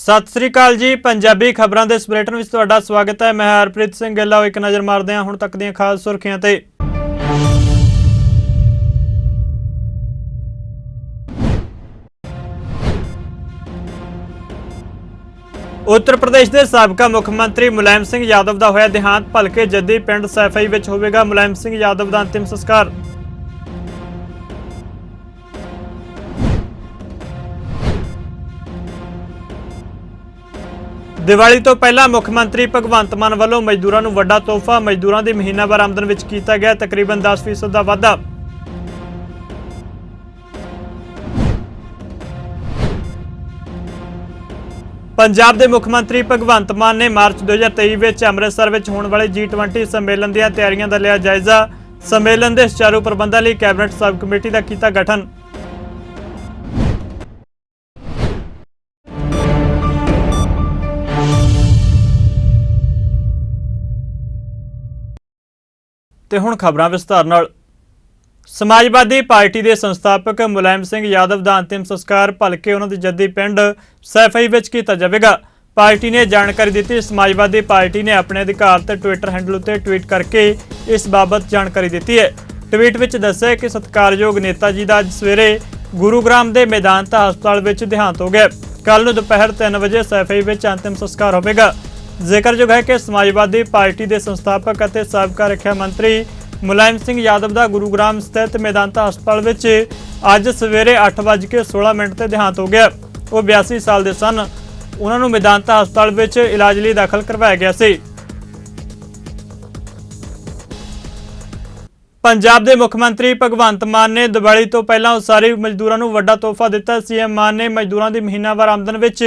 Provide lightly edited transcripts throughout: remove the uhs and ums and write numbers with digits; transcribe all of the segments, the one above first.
सत श्री अकाल जी। पंजाबी खबरों के इस बुलेटिन में तुहाडा स्वागत है। मैं हरप्रीत सिंह गिल। एक नज़र मारते हैं हुण तक दीआं खास सुर्खियां ते। उत्तर प्रदेश के साबका मुख्यमंत्री मुलायम सिंह यादव का होया देहांत। भलके जद्दी पिंड सैफई विच होवेगा मुलायम सिंह यादव का अंतिम संस्कार। दिवाली तो पहला मुख्यमंत्री भगवंत मान वालों मजदूरों को वड्डा तोहफा। मजदूरों की महीनावार आमदन विच कीता गया तकरीबन 10% का वाधा। पंजाब के मुख्यमंत्री भगवंत मान ने मार्च 2023 में अमृतसर में होने वाले G20 सम्मेलन दी तैयारियों का लिया जायजा। सम्मेलन के सुचारू प्रबंधों लिए कैबिनेट सब कमेटी का किया गठन। ते हुण खबरां विस्तार नाल। समाजवादी पार्टी के संस्थापक मुलायम सिंह यादव का अंतिम संस्कार भलके उन्होंने जद्दी पिंड सैफई विच कीता जावेगा। पार्टी ने जानकारी दी। समाजवादी पार्टी ने अपने अधिकार ते ट्विटर हैंडल उत्ते ट्वीट करके इस बाबत जानकारी दी है। ट्वीट विच दस्सिया कि सत्कारयोग नेता जी का अज सवेरे गुरुग्राम के मेदांता हस्पताल विच देहांत हो गया। कल नूं दोपहर 3 बजे सैफई विच अंतिम संस्कार होवेगा। जिक्रयोग है कि समाजवादी पार्टी के संस्थापक और साबका रक्षा मंत्री मुलायम सिंह यादव का गुरुग्राम स्थित मेदांता हस्पताल विच अज सवेरे 8:16 ते देहांत हो गया। वो 82 साल के सन। उन्होंने मेदांता हस्पताल विच इलाज लिए दाखिल करवाया गया सी। पंजाब के मुख्यमंत्री भगवंत मान ने दिवाली तो पहला उसारी मजदूरों को वड्डा तोहफा दिता। सीएम मान ने मजदूरों की महीनावार आमदन विच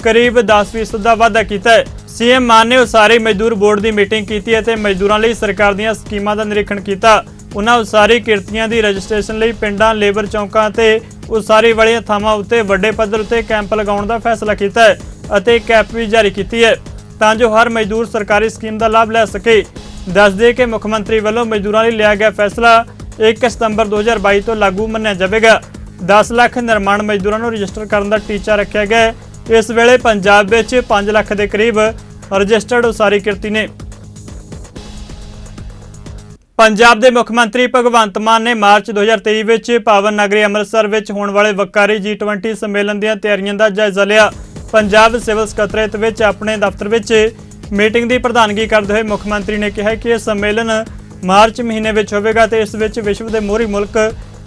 करीब 10% का वाधा किया है। सीएम मान ने उसारी मजदूर बोर्ड की मीटिंग की है। मजदूरों लिए सरकार दी स्कीमां का निरीक्षण किया। उन्होंने उसारी किरतियां की रजिस्ट्रेशन लिए पिंडां लेबर चौकों ते उसारी वाली थावां उत्ते वड्डे पद्धर उत्ते कैंप लगाउण का फैसला किया है और कैप भी जारी की है तां जो हर मजदूर सरकारी स्कीम का लाभ लै सके। दस दे कि मुख्यमंत्री वालों मजदूरों लिए लिया गया फैसला 1 सितंबर 2022 तो लागू मन्निया जाएगा। 10 लाख निर्माण मजदूरों को रजिस्टर करने का टीचा रखा गया है। इस वेले पंजाब विच 5 लाख के करीब रजिस्टर्ड उसारी किरती ने। पंजाब के मुख्यमंत्री भगवंत मान ने मार्च 2023 में पावन नगरी अमृतसर में होने वाले वकारी G20 सम्मेलन दी तैयारियों का जायजा लिया। पंजाब सिविल सकत्रेत में अपने दफ्तर में मीटिंग की प्रधानगी करते हुए मुख्यमंत्री ने कहा कि यह सम्मेलन मार्च महीने में होगा तो इस विश्व के मोहरी मुल्क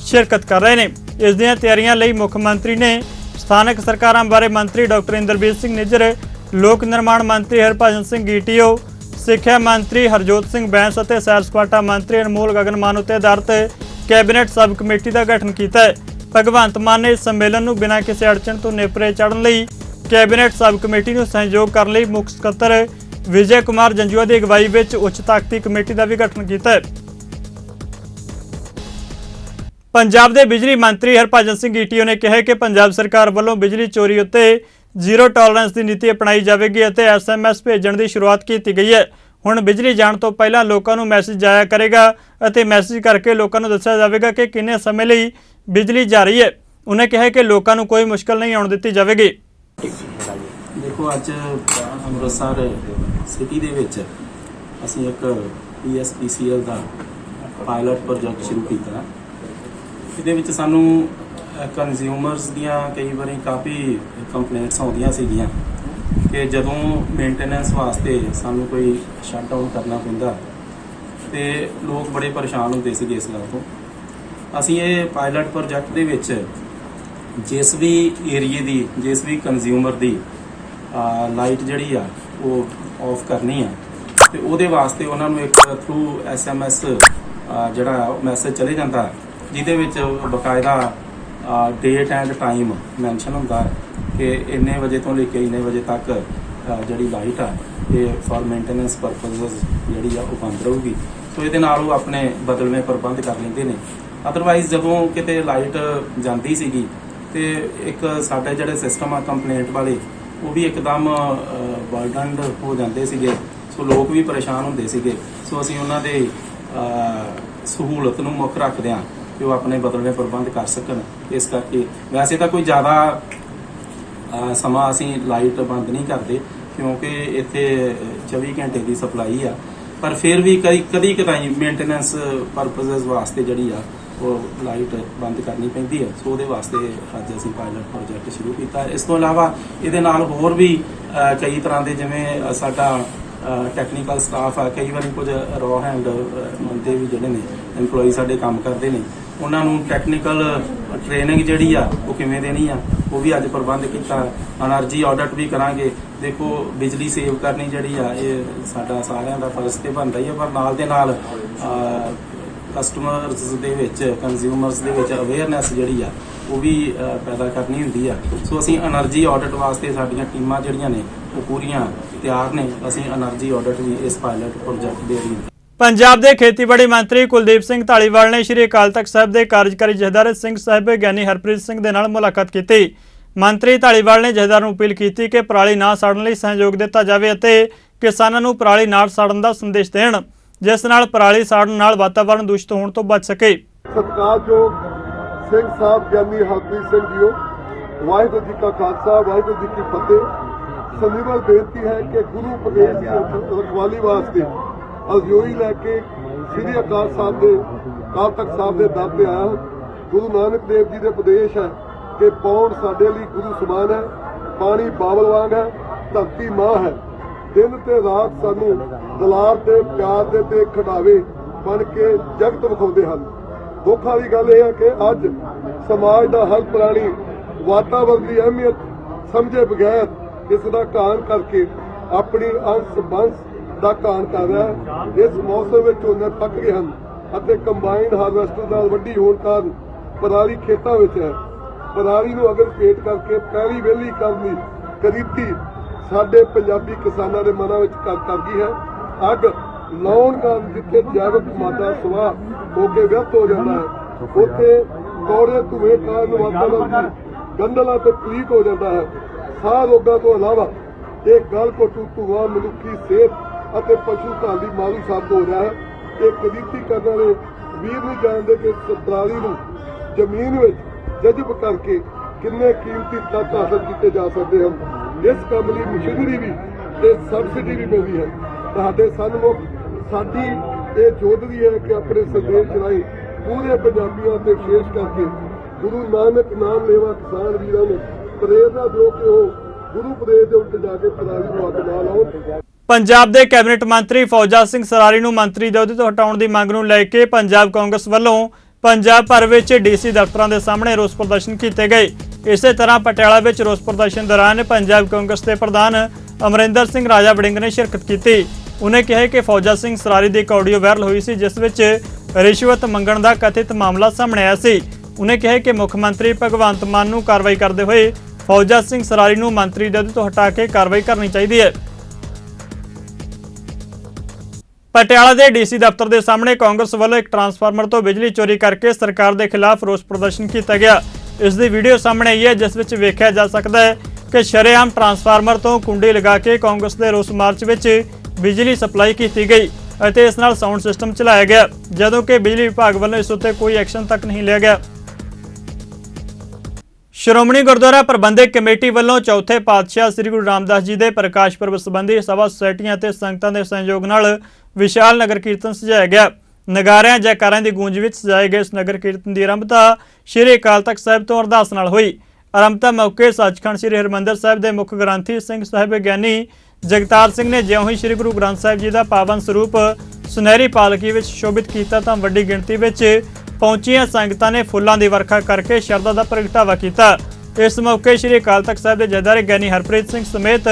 शिरकत कर रहे हैं। इस दी तैयारियों लिए मुख्यमंत्री ने स्थानक सरकारों बारे मंत्री डॉक्टर इंद्रबीर सिंह निज्जर, लोक निर्माण मंत्री हरभजन सिंह GTO, सिक्ख्या मंत्री हरजोत सिंह बैंस और सैर सपाटा मंत्री अनमोल गगन मान उत्ते आधारित कैबिनेट सब कमेटी का गठन किया है। भगवंत मान ने इस सम्मेलन को बिना किसी अड़चन तो नेपरे चढ़ने लिए कैबिनेट सब कमेटी को सहयोग करने लिए मुख्य सकत्तर विजय कुमार जंजुआ की अगवाई में उच्च ताकती कमेटी का भी गठन किया है। पंजाब के बिजली मंत्री हरभजन सिंह GTO ने कहा कि पंजाब सरकार वालों बिजली चोरी उत्ते जीरो टॉलरेंस की नीति अपनाई जाएगी और SMS भेजने की शुरुआत की गई है। हुण बिजली जाने तो पहला लोगों को मैसेज जाया करेगा और मैसेज करके लोगों को दस्सिया जाएगा कि किन्ने समय लिए बिजली जा रही है। उन्हें कहा कि लोगों को कोई मुश्किल नहीं आने दी जाएगी। देखो अज अमृतसर सिटी दे विच असीं एक PSPCL का पायलट प्रोजेक्ट शुरू किया। इहदे विच सानूं कंज्यूमर्स दियां कई बारी काफ़ी कंप्लेंट्स आउंदियां सीगियां कि जदों मेनटेनेंस वास्ते सानूं कोई शट डाउन करना पैंदा ते लोग बड़े परेशान होंदे सीगे इस गल तो। असीं ये पायलट प्रोजेक्ट दे विच जिस भी एरिए की जिस भी कंज्यूमर की लाइट जिहड़ी आ वो ऑफ करनी है तो उहदे वास्ते उन्होंने एक थ्रू SMS जिहड़ा मैसेज चले जाता जिहदे विच बकायदा डेट एंड टाइम मैंशन होंदा कि इन्ने बजे तो लेके इन्ने बजे तक जिहड़ी लाइट आ ये फॉर मेनटेनेंस परपज़ जिहड़ी आ वो बंद रहूगी। तो ये नाल वो अपने बदलवें प्रबंध कर लेंदे ने। अदरवाइज जदों किते लाइट जांदी सीगी ते एक साडे जिहड़े सिस्टम आ कंप्लेंट वाले वो भी एकदम बर्डनड हो जाते सीगे। सो लोग भी परेशान होंदे सीगे। सो असीं उन्हां दे सहूलत नूं मुੱਖ रखदे हां कि वो अपने बदलवें प्रबंध कर सकन। इस करके वैसे तो कोई ज़्यादा ਸਮਾਂ ਅਸੀਂ ਲਾਈਟ ਬੰਦ ਨਹੀਂ ਕਰਦੇ ਕਿਉਂਕਿ ਇੱਥੇ 24 ਘੰਟੇ ਦੀ ਸਪਲਾਈ ਆ, ਪਰ ਫਿਰ ਵੀ ਕਦੀ ਕਦਾਈ ਮੇਨਟੇਨੈਂਸ ਪਰਪਸਸ ਵਾਸਤੇ ਜਿਹੜੀ ਆ ਉਹ ਲਾਈਟ ਬੰਦ ਕਰਨੀ ਪੈਂਦੀ ਹੈ। ਸੋ ਉਹਦੇ ਵਾਸਤੇ ਅੱਜ ਅਸੀਂ ਪਾਇਲਟ ਪ੍ਰੋਜੈਕਟ ਸ਼ੁਰੂ ਕੀਤਾ। ਇਸ ਤੋਂ ਇਲਾਵਾ ਇਹਦੇ ਨਾਲ ਹੋਰ ਵੀ ਕਈ ਤਰ੍ਹਾਂ ਦੇ ਜਿਵੇਂ ਸਾਡਾ ਟੈਕਨੀਕਲ ਸਟਾਫ ਆ, ਕਈ ਵਾਰੀ ਕੁਝ ਰੋ ਹੈਂਡ ਬੰਦੇ ਵੀ ਜਿਹੜੇ ਨੇ EMPLOYEE ਸਾਡੇ ਕੰਮ ਕਰਦੇ ਨੇ, ਉਹਨਾਂ ਨੂੰ ਟੈਕਨੀਕਲ ਟ੍ਰੇਨਿੰਗ ਜਿਹੜੀ ਆ ਉਹ ਕਿਵੇਂ ਦੇਣੀ ਆ ਉਹ ਵੀ ਅੱਜ ਪ੍ਰਬੰਧ ਕੀਤਾ। એનર્ਜੀ ਆਡਿਟ ਵੀ ਕਰਾਂਗੇ। ਦੇਖੋ ਬਿਜਲੀ ਸੇਵ ਕਰਨੀ ਜਿਹੜੀ ਆ ਇਹ ਸਾਡਾ ਸਾਰਿਆਂ ਦਾ ਫਰਜ਼ ਤੇ ਬਣਦਾ ਹੀ ਆ, ਪਰ ਨਾਲ ਦੇ ਨਾਲ ਕਸਟਮਰਸ ਦੇ ਵਿੱਚ ਕੰਜ਼ਿਊਮਰਸ ਦੇ ਵਿੱਚ ਅਵੇਅਰਨੈਸ ਜਿਹੜੀ ਆ ਉਹ ਵੀ ਪੈਦਾ ਕਰਨੀ ਹੁੰਦੀ ਆ। ਸੋ ਅਸੀਂ એનર્ਜੀ ਆਡਿਟ ਵਾਸਤੇ ਸਾਡੀਆਂ ਟੀਮਾਂ ਜਿਹੜੀਆਂ ਨੇ ਉਹ ਪੂਰੀਆਂ ਤਿਆਰ ਨੇ। ਅਸੀਂ એનર્ਜੀ ਆਡਿਟ ਵੀ ਇਸ ਪਾਇਲਟ ਪ੍ਰੋਜੈਕਟ ਦੇ ਅਧੀਨ। ਪੰਜਾਬ ਦੇ ਖੇਤੀਬਾੜੀ ਮੰਤਰੀ ਕੁਲਦੀਪ ਸਿੰਘ ਧਾਲੀਵਾਲ ਨੇ ਸ਼੍ਰੀ ਅਕਾਲ ਤਖਤ ਸਾਹਿਬ ਦੇ ਕਾਰਜਕਾਰੀ ਜਥੇਦਾਰ ਸਿੰਘ ਸਾਹਿਬ ਗਿਆਨੀ ਹਰਪ੍ਰੀਤ ਸਿੰਘ ਦੇ ਨਾਲ ਮੁਲਾਕਾਤ ਕੀਤੀ। ਮੰਤਰੀ ਧਾਲੀਵਾਲ ਨੇ ਜਥੇਦਾਰ ਨੂੰ ਅਪੀਲ ਕੀਤੀ ਕਿ ਪਰਾਲੀ ਨਾ ਸਾੜਨ ਲਈ ਸਹਿਯੋਗ ਦਿੱਤਾ ਜਾਵੇ ਅਤੇ ਕਿਸਾਨਾਂ ਨੂੰ ਪਰਾਲੀ ਨਾ ਸਾੜਨ ਦਾ ਸੰਦੇਸ਼ ਦੇਣ, ਜਿਸ ਨਾਲ ਪਰਾਲੀ ਸਾੜਨ ਨਾਲ ਵਾਤਾਵਰਣ ਦੂਸ਼ਿਤ ਹੋਣ ਤੋਂ ਬਚ ਸਕੇ। ਸਤਿਕਾਰਯੋਗ ਸਿੰਘ ਸਾਹਿਬ ਗਿਆਨੀ ਹਰਪ੍ਰੀਤ ਸਿੰਘ ਜੀਓ, ਵਾਹਿਗੁਰੂ ਜੀ ਕਾ ਖਾਲਸਾ ਵਾਹਿਗੁਰੂ ਜੀ ਕੀ ਫਤਿਹ। ਸੰਨਿਵਲ ਬੇਨਤੀ ਹੈ ਕਿ ਗੁਰੂ ਉਪਦੇਸ਼ ਦੀ ਰਖਵਾਲੀ ਵਾਸਤੇ ਅਰਜ਼ੋਈ ਲੈ ਕੇ ਸ੍ਰੀ ਅਕਾਲ ਸਾਹਿਬ ਦੇ ਅਕਾਲ ਤਖਤ ਸਾਹਿਬ ਦੇ ਦਰ ਤੇ ਆਇਆ। ਗੁਰੂ ਨਾਨਕ ਦੇਵ ਜੀ ਦੇ ਉਪਦੇਸ਼ ਹੈ ਕਿ ਪੌਣ ਸਾਡੇ ਲਈ ਗੁਰੂ ਸਮਾਨ ਹੈ, ਪਾਣੀ ਬਾਬਲ ਵਾਂਗ ਹੈ, ਧਰਤੀ ਮਾਂ ਹੈ। ਦਿਨ ਤੇ ਰਾਤ ਸਾਨੂੰ ਦੁਲਾਰ ਤੇ ਪਿਆਰ ਦੇ ਤੇ ਖਿਡਾਵੇ ਬਣ ਕੇ ਜਗਤ ਵਿਖਾਉਂਦੇ ਹਨ। ਦੁੱਖ ਵਾਲੀ ਗੱਲ ਇਹ ਹੈ ਕਿ ਅੱਜ ਸਮਾਜ ਦਾ ਹਰ ਪ੍ਰਾਣੀ ਵਾਤਾਵਰਣ ਦੀ ਅਹਿਮੀਅਤ ਸਮਝੇ ਬਗੈਰ ਇਸ ਦਾ ਘਾਣ ਕਰਕੇ ਆਪਣੀ ਅੰਸ਼ ਬੰਸ ਦਾ ਘਾਣ ਕਰ ਰਿਹਾ ਹੈ। ਇਸ ਮੌਸਮ ਵਿੱਚ ਝੋਨੇ ਪੱਕ ਗਏ ਹਨ ਅਤੇ ਕੰਬਾਈਨ ਹਾਰਵੈਸਟਰ ਨਾਲ ਵੱਢੀ ਹੋਣ ਕਾਰਨ ਪਰਾਲੀ ਖੇਤਾਂ ਵਿੱਚ ਹੈ। ਪਰਾਲੀ ਨੂੰ ਅਗਰ ਪੇਟ ਕਰਕੇ ਪੈਲੀ ਵਿਹਲੀ ਕਰਨੀ ਕਰੀਤੀ ਸਾਡੇ ਪੰਜਾਬੀ ਕਿਸਾਨਾਂ ਦੇ ਮਨਾਂ ਵਿੱਚ ਕਰ ਗਈ ਹੈ। ਅੱਗ ਲਾਉਣ ਕਾਰਨ ਜਿੱਥੇ ਜੈਵਿਕ ਮਾਦਾ ਸੁਆਹ ਹੋ ਕੇ ਵਿਅਰਥ ਹੋ ਜਾਂਦਾ ਹੈ, ਉੱਥੇ ਕੌੜੇ ਧੂਏ ਕਾਰਨ ਵਾਤਾਵਰਣ ਗੰਧਲਾ ਤੇ ਪਲੀਤ ਹੋ ਜਾਂਦਾ ਹੈ। ਸਾਹ ਰੋਗਾਂ ਤੋਂ ਇਲਾਵਾ ਇਹ ਗਲ ਘੋਟੂ ਧੂਆਂ ਮਨੁੱਖੀ ਸਿਹਤ ਅਤੇ ਪਸ਼ੂ ਘਰ ਦੀ ਮਾਰੂ ਸਾਬਤ ਹੋ ਰਿਹਾ ਹੈ। ਇਹ ਕਰੀਤੀ ਕਰਨ ਵਾਲੇ ਵੀਰ ਨਹੀਂ ਜਾਣਦੇ ਕਿ ਪਰਾਲੀ ਨੂੰ ਜ਼ਮੀਨ ਵਿੱਚ ਜਜ਼ਬ ਕਰਕੇ ਕਿੰਨੇ ਕੀਮਤੀ ਤੱਤ ਹਾਸਲ ਕੀਤੇ ਜਾ ਸਕਦੇ ਹਨ। ਇਸ ਕੰਮ ਲਈ ਮਸ਼ੀਨਰੀ ਵੀ ਤੇ ਸਬਸਿਡੀ ਵੀ ਮਿਲਦੀ ਹੈ। ਤੁਹਾਡੇ ਸਨਮੁਖ ਸਾਡੀ ਇਹ ਜੋਦਰੀ ਹੈ ਕਿ ਆਪਣੇ ਸੰਦੇਸ਼ ਰਾਹੀਂ ਪੂਰੇ ਪੰਜਾਬੀਆਂ ਤੇ ਵਿਸ਼ੇਸ਼ ਕਰਕੇ ਗੁਰੂ ਨਾਨਕ ਨਾਮ ਲੇਵਾ ਕਿਸਾਨ ਵੀਰਾਂ ਨੂੰ ਪ੍ਰੇਰਨਾ ਦਿਓ ਕਿ ਉਹ ਗੁਰੂ ਉਪਦੇਸ਼ ਦੇ ਉਲਟ ਜਾ ਕੇ ਪਰਾਲੀ ਨੂੰ ਅੱਗ ਨਾ ਲਾਉਣ। ਪੰਜਾਬ ਦੇ ਕੈਬਨਿਟ ਮੰਤਰੀ ਫੌਜਾ ਸਿੰਘ ਸਰਾਰੀ ਨੂੰ ਮੰਤਰੀ ਦੇ ਅਹੁਦੇ ਤੋਂ ਹਟਾਉਣ ਦੀ ਮੰਗ ਨੂੰ ਲੈ ਕੇ ਪੰਜਾਬ ਕਾਂਗਰਸ ਵੱਲੋਂ ਪੰਜਾਬ ਭਰ ਵਿੱਚ ਡੀਸੀ ਦਫ਼ਤਰਾਂ ਦੇ ਸਾਹਮਣੇ ਰੋਸ ਪ੍ਰਦਰਸ਼ਨ ਕੀਤੇ ਗਏ। ਇਸੇ ਤਰ੍ਹਾਂ ਪਟਿਆਲਾ ਵਿੱਚ ਰੋਸ ਪ੍ਰਦਰਸ਼ਨ ਦੌਰਾਨ ਪੰਜਾਬ ਕਾਂਗਰਸ ਦੇ ਪ੍ਰਧਾਨ ਅਮਰਿੰਦਰ ਸਿੰਘ ਰਾਜਾ ਵੜਿੰਗ ਨੇ ਸ਼ਿਰਕਤ ਕੀਤੀ। ਉਹਨੇ ਕਿਹਾ ਕਿ ਫੌਜਾ ਸਿੰਘ ਸਰਾਰੀ ਦੀ ਇੱਕ ਆਡੀਓ ਵਾਇਰਲ ਹੋਈ ਸੀ ਜਿਸ ਵਿੱਚ ਰਿਸ਼ਵਤ ਮੰਗਣ ਦਾ ਕਥਿਤ ਮਾਮਲਾ ਸਾਹਮਣੇ ਆਇਆ ਸੀ। ਉਹਨੇ ਕਿਹਾ ਕਿ ਮੁੱਖ ਮੰਤਰੀ ਭਗਵੰਤ ਮਾਨ ਨੂੰ ਕਾਰਵਾਈ ਕਰਦੇ ਹੋਏ ਫੌਜਾ ਸਿੰਘ ਸਰਾਰੀ ਨੂੰ ਮੰਤਰੀ ਦੇ ਅਹੁਦੇ ਤੋਂ ਹਟਾ ਕੇ ਕਾਰਵਾਈ ਕਰਨੀ ਚਾਹੀਦੀ ਹੈ। ਪਟਿਆਲਾ ਦੇ ਡੀਸੀ ਦਫ਼ਤਰ ਦੇ ਸਾਹਮਣੇ ਕਾਂਗਰਸ ਵੱਲੋਂ ਇੱਕ ਟਰਾਂਸਫਾਰਮਰ ਤੋਂ ਬਿਜਲੀ ਚੋਰੀ ਕਰਕੇ ਸਰਕਾਰ ਦੇ ਖਿਲਾਫ ਰੋਸ ਪ੍ਰਦਰਸ਼ਨ ਕੀਤਾ ਗਿਆ। ਇਸ ਦੀ ਵੀਡੀਓ ਸਾਹਮਣੇ ਆਈ ਹੈ ਜਿਸ ਵਿੱਚ ਵੇਖਿਆ ਜਾ ਸਕਦਾ ਹੈ ਕਿ ਸ਼ਰੇਆਮ ਟਰਾਂਸਫਾਰਮਰ ਤੋਂ ਕੁੰਡੀ ਲਗਾ ਕੇ ਕਾਂਗਰਸ ਦੇ ਰੋਸ ਮਾਰਚ ਵਿੱਚ ਬਿਜਲੀ ਸਪਲਾਈ ਕੀਤੀ ਗਈ ਅਤੇ ਇਸ ਨਾਲ ਸਾਊਂਡ ਸਿਸਟਮ ਚਲਾਇਆ ਗਿਆ, ਜਦੋਂ ਕਿ ਬਿਜਲੀ ਵਿਭਾਗ ਵੱਲੋਂ ਇਸ ਉੱਤੇ ਕੋਈ ਐਕਸ਼ਨ ਤੱਕ ਨਹੀਂ ਲਿਆ ਗਿਆ। ਸ਼੍ਰੋਮਣੀ ਗੁਰਦੁਆਰਾ ਪ੍ਰਬੰਧਕ ਕਮੇਟੀ ਵੱਲੋਂ ਚੌਥੇ ਪਾਤਸ਼ਾਹ ਸ੍ਰੀ ਗੁਰੂ ਰਾਮਦਾਸ ਜੀ ਦੇ ਪ੍ਰਕਾਸ਼ ਪੁਰਬ ਸੰਬੰਧੀ ਸਭਾ ਸੁਸਾਇਟੀਆਂ ਅਤੇ ਸੰਗਤਾਂ ਦੇ ਸਹਿਯੋਗ ਨਾਲ ਵਿਸ਼ਾਲ ਨਗਰ ਕੀਰਤਨ ਸਜਾਇਆ ਗਿਆ। ਨਗਾਰਿਆਂ ਜੈਕਾਰਿਆਂ ਦੀ ਗੂੰਜ ਵਿੱਚ ਸਜਾਏ ਗਏ ਇਸ ਨਗਰ ਕੀਰਤਨ ਦੀ ਆਰੰਭਤਾ ਸ਼੍ਰੀ ਅਕਾਲ ਤਖਤ ਸਾਹਿਬ ਤੋਂ ਅਰਦਾਸ ਨਾਲ ਹੋਈ। ਆਰੰਭਤਾ ਮੌਕੇ ਸੱਚਖੰਡ ਸ਼੍ਰੀ ਹਰਿਮੰਦਰ ਸਾਹਿਬ ਦੇ ਮੁੱਖ ਗ੍ਰੰਥੀ ਸਿੰਘ ਸਾਹਿਬ ਗਿਆਨੀ ਜਗਤਾਰ ਸਿੰਘ ਨੇ ਜਿਉਂ ਹੀ ਸ਼੍ਰੀ ਗੁਰੂ ਗ੍ਰੰਥ ਸਾਹਿਬ ਜੀ ਦਾ ਪਾਵਨ ਸਰੂਪ ਸੁਨਹਿਰੀ ਪਾਲਕੀ ਵਿੱਚ ਸ਼ੋਭਿਤ ਕੀਤਾ ਤਾਂ ਵੱਡੀ ਗਿਣਤੀ ਵਿੱਚ ਪਹੁੰਚੀਆਂ ਸੰਗਤਾਂ ਨੇ ਫੁੱਲਾਂ ਦੀ ਵਰਖਾ ਕਰਕੇ ਸ਼ਰਧਾ ਦਾ ਪ੍ਰਗਟਾਵਾ ਕੀਤਾ। ਇਸ ਮੌਕੇ ਸ਼੍ਰੀ ਅਕਾਲ ਤਖਤ ਸਾਹਿਬ ਦੇ ਜਥੇਦਾਰ ਗਿਆਨੀ ਹਰਪ੍ਰੀਤ ਸਿੰਘ ਸਮੇਤ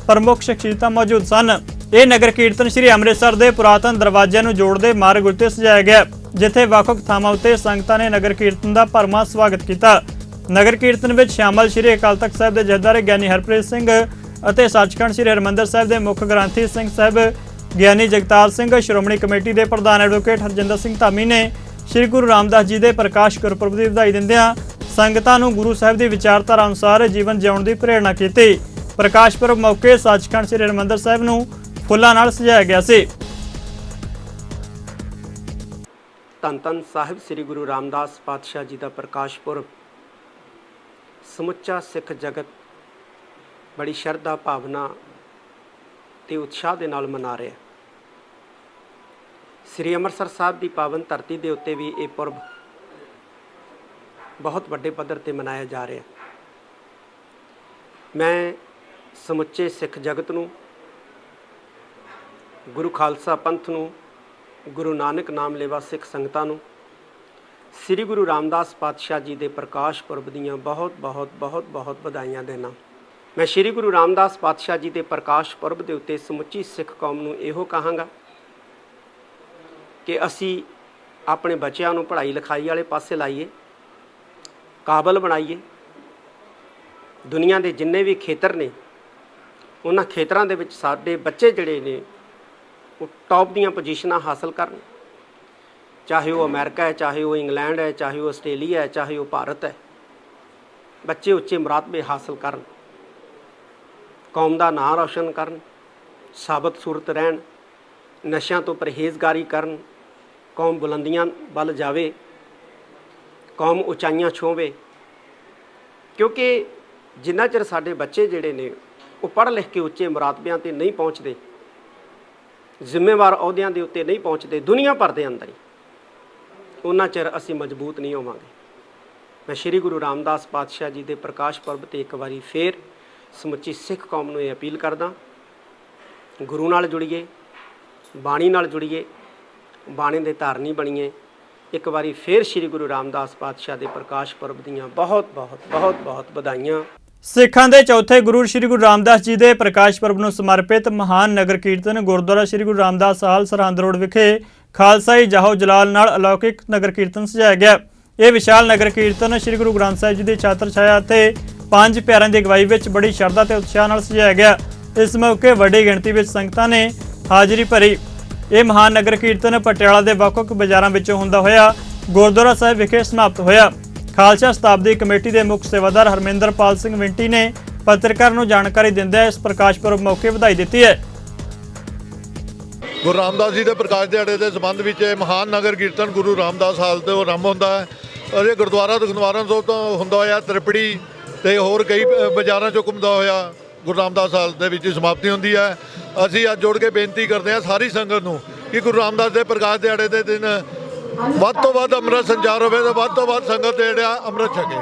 ਪ੍ਰਮੁੱਖ ਸ਼ਖਸੀਅਤਾਂ ਮੌਜੂਦ ਸਨ। ਇਹ ਨਗਰ ਕੀਰਤਨ ਸ਼੍ਰੀ ਅੰਮ੍ਰਿਤਸਰ ਦੇ ਪੁਰਾਤਨ ਦਰਵਾਜ਼ਿਆਂ ਨੂੰ ਜੋੜਦੇ ਮਾਰਗ ਉੱਤੇ ਸਜਾਇਆ ਗਿਆ, ਜਿੱਥੇ ਵੱਖ-ਵੱਖ ਥਾਵਾਂ ਉੱਤੇ ਸੰਗਤਾਂ ਨੇ ਨਗਰ ਕੀਰਤਨ ਦਾ ਭਰਵਾਂ ਸਵਾਗਤ ਕੀਤਾ। ਨਗਰ ਕੀਰਤਨ ਵਿੱਚ ਸ਼ਾਮਲ ਸ਼੍ਰੀ ਅਕਾਲ ਤਖਤ ਸਾਹਿਬ ਦੇ ਜਥੇਦਾਰ ਗਿਆਨੀ ਹਰਪ੍ਰੀਤ ਸਿੰਘ ਅਤੇ ਸੱਚਖੰਡ ਸ਼੍ਰੀ ਹਰਿਮੰਦਰ ਸਾਹਿਬ ਦੇ ਮੁੱਖ ਗ੍ਰੰਥੀ ਸਿੰਘ ਸਾਹਿਬ ਗਿਆਨੀ ਜਗਤਾਰ ਸਿੰਘ, ਸ਼੍ਰੋਮਣੀ ਕਮੇਟੀ ਦੇ ਪ੍ਰਧਾਨ ਐਡਵੋਕੇਟ ਹਰਜਿੰਦਰ ਸਿੰਘ ਧਾਮੀ ਨੇ ਸ਼੍ਰੀ ਗੁਰੂ ਰਾਮਦਾਸ ਜੀ ਦੇ ਪ੍ਰਕਾਸ਼ ਗੁਰਪੁਰਬ ਦੀ ਵਧਾਈ ਦਿੰਦਿਆਂ ਸੰਗਤਾਂ ਨੂੰ ਗੁਰੂ ਸਾਹਿਬ ਦੀ ਵਿਚਾਰਧਾਰਾ ਅਨੁਸਾਰ ਜੀਵਨ ਜਿਉਣ ਦੀ ਪ੍ਰੇਰਣਾ ਕੀਤੀ। ਪ੍ਰਕਾਸ਼ ਪੁਰਬ ਮੌਕੇ ਸੱਚਖੰਡ ਸ਼੍ਰੀ ਹਰਿਮੰਦਰ ਸਾਹਿਬ ਨੂੰ ਫੁੱਲਾਂ ਨਾਲ ਸਜਾਇਆ ਗਿਆ ਸੀ। ਧੰਨ ਧੰਨ ਸਾਹਿਬ ਸ੍ਰੀ ਗੁਰੂ ਰਾਮਦਾਸ ਪਾਤਸ਼ਾਹ ਜੀ ਦਾ ਪ੍ਰਕਾਸ਼ ਪੁਰਬ ਸਮੁੱਚਾ ਸਿੱਖ ਜਗਤ बड़ी शरधा भावना ते उत्साह दे नाल मना रहे। श्री ਅੰਮ੍ਰਿਤਸਰ ਸਾਹਿਬ ਦੀ पावन धरती के उत्ते भी ये पुरब बहुत वड्डे पद्धर ते मनाया जा रहा। मैं समुचे सिख जगत नूं, गुरु खालसा पंथ नूं, गुरु नानक नाम लेवा सिख संगतां नूं श्री गुरु रामदास पातशाह जी के प्रकाश पुरब दीआं बहुत बहुत बहुत बहुत बधाइयां देना। मैं श्री गुरु रामदास पातशाह जी के प्रकाश पुरब के उत्ते समुची सिख कौम नूं इहो कहांगा कि असी अपने बच्चों नूं पढ़ाई लिखाई वाले पासे लाइए, काबल बनाइए। दुनिया के जिन्ने भी खेतर ने उन्हां खेतरां दे विच साडे बच्चे जिहड़े ने वो टॉप दीआं पोजीशनां हासिल करन, चाहे वो अमेरिका है, चाहे वो इंग्लैंड है, चाहे वो आस्ट्रेलिया है, चाहे वो भारत है। बच्चे उच्चे मुरातबे हासिल करन, कौम का नां रोशन करन, साबत सूरत रहन, नशियां तो परहेज़गारी करन, कौम बुलंदियां वल जावे, कौम उचाइयां छूवे। क्योंकि जिन्ना चिर साडे बच्चे जिहड़े ने वो पढ़ लिख के उच्चे मुरातबियां ते नहीं पहुँचते, जिम्मेवार अहुदियां दे उत्ते नहीं पहुँचते दुनिया भर दे अंदर ही, उन्ना चिर असी मजबूत नहीं होवांगे। मैं श्री गुरु रामदास पातशाह जी के प्रकाश पुरब ते एक बारी फिर समुची सिख कौम नूं अपील करदा, गुरु नाल जुड़िए, बाणी नाल जुड़िए, बाणी दे धारनी बणीए। एक बारी फिर श्री गुरु रामदास पातशाह के प्रकाश पुरब दीआं बहुत बहुत बहुत बहुत बधाइयां। सिखां दे चौथे गुरु श्री गुरु रामदास जी के प्रकाश पुरब नूं समर्पित महान नगर कीर्तन गुरुद्वारा श्री गुरु रामदास हाल सरहंद रोड विखे खालसाई जाहो जलाल नाल अलौकिक नगर कीर्तन सजाया गया। यह विशाल नगर कीर्तन श्री गुरु ग्रंथ साहिब जी की छात्र छाया ते पंज प्यारिਆਂ की अगवाई में बड़ी श्रद्धा ते उत्साह नाल सजाया गया। इस मौके वड्डी गिणती में संगतां ने हाजिरी भरी। यह महान नगर कीर्तन पटियाला के ਵੱਖ-ਵੱਖ बाजारों में होंदा होया गुरुद्वारा साहिब विखे समाप्त होया। खालसा शताब्दी कमेटी के मुख्य सेवादार हरमिंदरपाल सिंह विंटी ने पत्रकार को जानकारी दिंदे इस प्रकाश पुरब मौके बधाई दी है। गुरु रामदास जी के प्रकाश दिहाड़े के संबंध में महान नगर कीर्तन गुरु रामदास हाल तो आरंभ होंदा है और ये गुरुद्वारा दुखनवारा तो होंदा होया त्रिपड़ी ते होर कई बाजारों चों घुमदा होया गुरु रामदास हाल दे विच समाप्ति होंदी है। असीं अज जोड़ के बेनती करते हैं सारी संगत नूं कि गुरु रामदास के प्रकाश दिहाड़े के दिन ਵੱਧ ਤੋਂ ਵੱਧ ਅੰਮ੍ਰਿਤ ਸੰਚਾਰ ਹੋਵੇ ਤੇ ਵੱਧ ਤੋਂ ਵੱਧ ਸੰਗਤ ਜਿਹੜਾ ਅੰਮ੍ਰਿਤ ਛਕੇ।